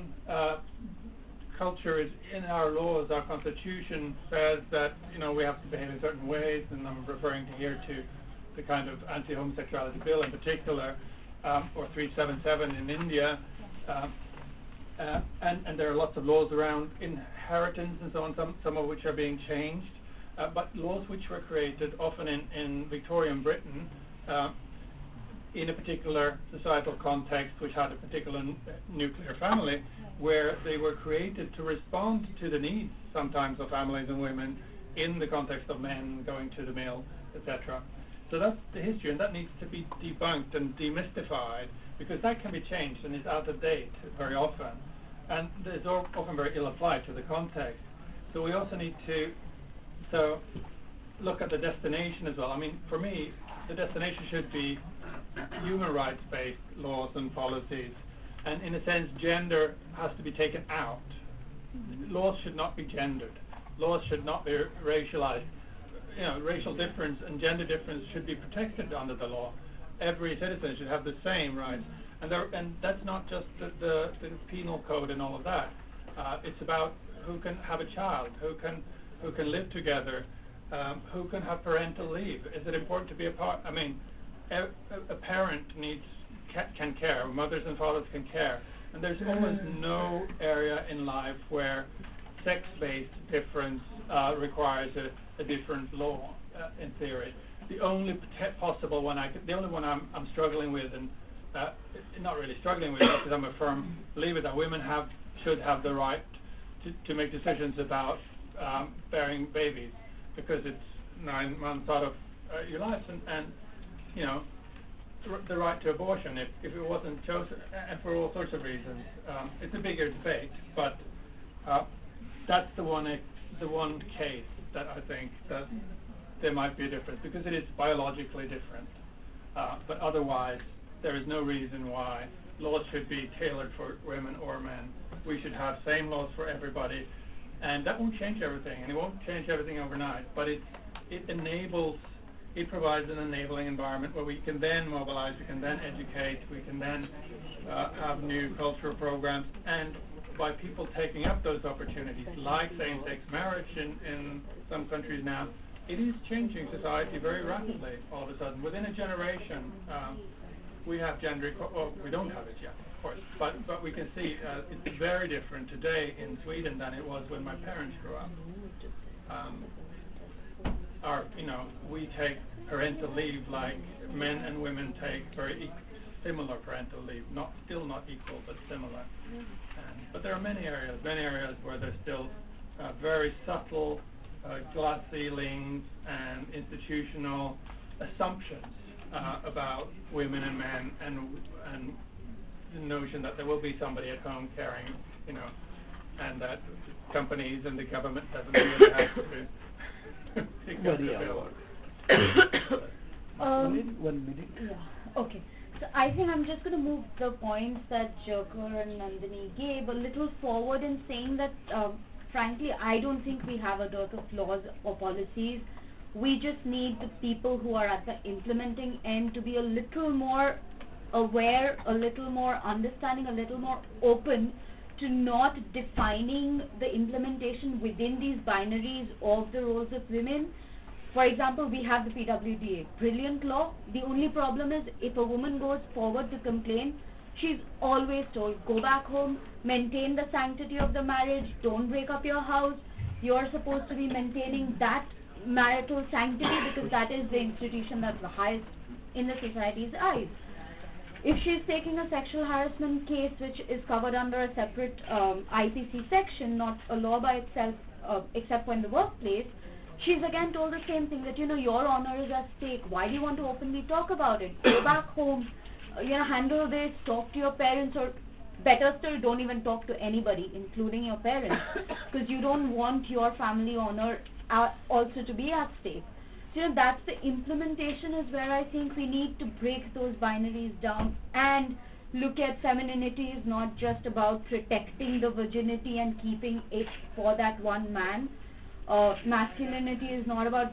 culture is in our laws. Our constitution says that we have to behave in certain ways, and I'm referring here to the kind of anti-homosexuality bill in particular, or 377 in India, and there are lots of laws around inheritance and so on, some of which are being changed. But laws which were created often in Victorian Britain in a particular societal context which had a particular nuclear family, where they were created to respond to the needs sometimes of families and women in the context of men going to the mill, etc. So that's the history, and that needs to be debunked and demystified, because that can be changed and is out of date very often, and is often very ill applied to the context. So we also need to look at the destination as well. I mean, for me, the destination should be human rights-based laws and policies, and in a sense, gender has to be taken out. Laws should not be gendered. Laws should not be racialized. Racial difference and gender difference should be protected under the law. Every citizen should have the same rights, and that's not just the penal code and all of that. It's about who can have a child, who can live together, who can have parental leave. Is it important to be a part? I mean, a parent can care. Mothers and fathers can care, and there's almost no area in life where sex-based difference requires a different law in theory. The only possible one the only one I'm struggling with, and not really struggling with, because I'm a firm believer that women should have the right to make decisions about bearing babies, because it's 9 months out of your life, and the right to abortion if it wasn't chosen, and for all sorts of reasons. It's a bigger debate, but that's the one case that I think that there might be a difference, because it is biologically different. But otherwise, there is no reason why laws should be tailored for women or men. We should have same laws for everybody, and that won't change everything, and it won't change everything overnight. But it provides an enabling environment where we can then mobilize, we can then educate, we can then have new cultural programs, and by people taking up those opportunities, like same-sex marriage in some countries now, it is changing society very rapidly all of a sudden. Within a generation, we have gender equality. Well, we don't have it yet, of course, but we can see it's very different today in Sweden than it was when my parents grew up. We take parental leave like men and women take very similar parental leave, still not equal, but similar. But there are many areas where there's still very subtle glass ceilings and institutional assumptions about women and men, and the notion that there will be somebody at home caring, and that companies and the government doesn't really have to pick up the bill. 1 minute. Yeah. Okay. So I think I'm just going to move the points that Jerker and Nandini gave a little forward in saying that, frankly, I don't think we have a dearth of laws or policies. We just need the people who are at the implementing end to be a little more aware, a little more understanding, a little more open to not defining the implementation within these binaries of the roles of women. For example, we have the PWDA, brilliant law. The only problem is if a woman goes forward to complain, she's always told, go back home, maintain the sanctity of the marriage, don't break up your house. You're supposed to be maintaining that marital sanctity because that is the institution that's the highest in the society's eyes. If she's taking a sexual harassment case which is covered under a separate IPC section, not a law by itself, except for in the workplace, she's again told the same thing, that your honor is at stake. Why do you want to openly talk about it? Go back home, handle this, talk to your parents, or better still, don't even talk to anybody, including your parents, because you don't want your family honor also to be at stake. So that's the implementation is where I think we need to break those binaries down and look at femininity is not just about protecting the virginity and keeping it for that one man. Masculinity is not about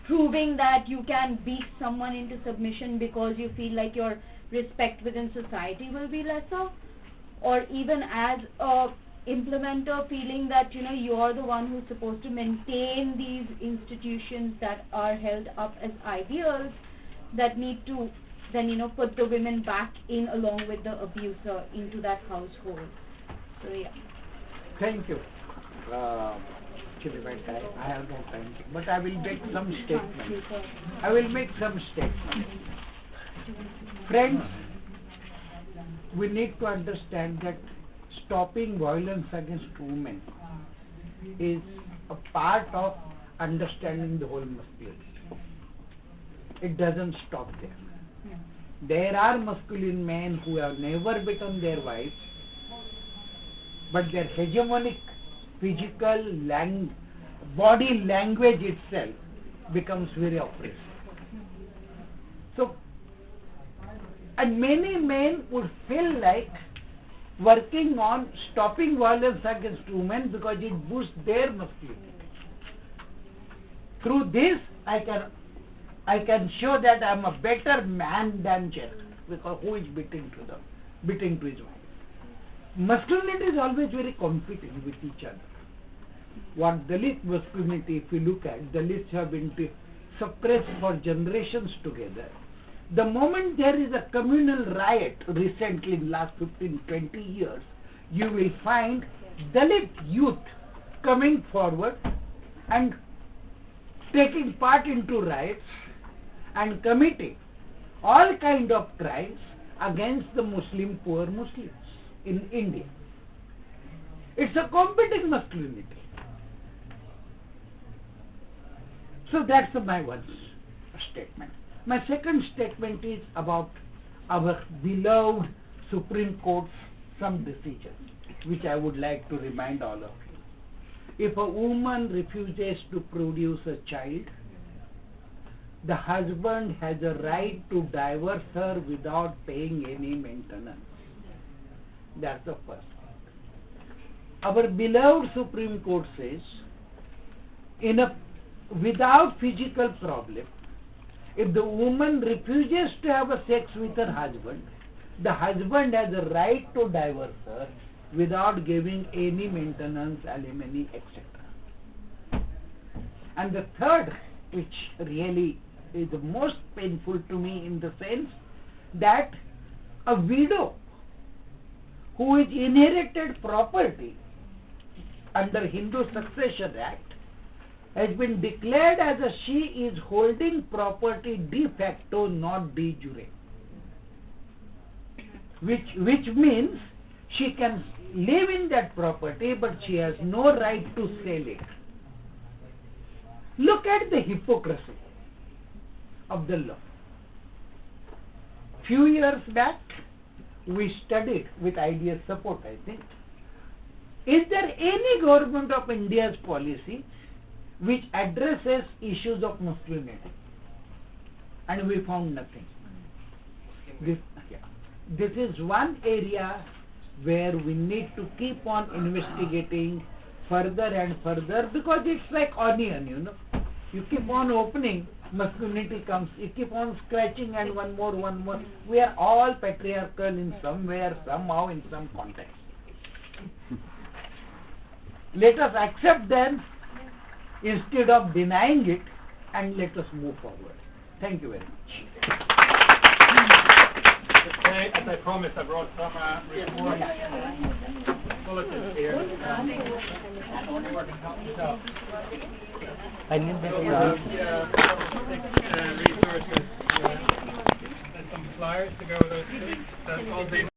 proving that you can beat someone into submission because you feel like your respect within society will be lesser, or even as a implementer feeling that you're the one who's supposed to maintain these institutions that are held up as ideals that need to then put the women back in along with the abuser into that household. So yeah. Thank you. Actually, I have no time, but I will make some statements. Friends, we need to understand that stopping violence against women is a part of understanding the whole masculinity. It doesn't stop there. There are masculine men who have never beaten their wives, but their hegemonic physical body language itself becomes very oppressive. So, and many men would feel like working on stopping violence against women because it boosts their masculinity. Through this, I can show that I am a better man than Jack, because who is beating to his wife. Masculinity is always very competing with each other. What Dalit masculinity, if you look at, Dalits have been suppressed for generations together. The moment there is a communal riot recently in the last 15-20 years, you will find Dalit youth coming forward and taking part into riots and committing all kind of crimes against the poor Muslims in India. It's a competing masculinity. So that's my one statement. My second statement is about our beloved Supreme Court's some decisions, which I would like to remind all of you. If a woman refuses to produce a child, the husband has a right to divorce her without paying any maintenance. That's the first thing. Our beloved Supreme Court says, without physical problem, if the woman refuses to have a sex with her husband, the husband has a right to divorce her without giving any maintenance, alimony, etc. And the third, which really is the most painful to me in the sense that a widow who is inherited property under Hindu Succession Act has been declared as a she is holding property de facto, not de jure, which means she can live in that property but she has no right to sell it. Look at the hypocrisy of the law. Few years back we studied with IDS support, I think, is there any government of India's policy which addresses issues of masculinity? And we found nothing. This is one area where we need to keep on investigating further and further, because it's like onion, you know. You keep on opening, masculinity comes. You keep on scratching, and one more. We are all patriarchal in somewhere, somehow, in some context. Let us accept them instead of denying it, and let us move forward. Thank you very much. Today, as I promised, I brought some reports, bulletins here. Resources. There's some flyers to go with those. That's all been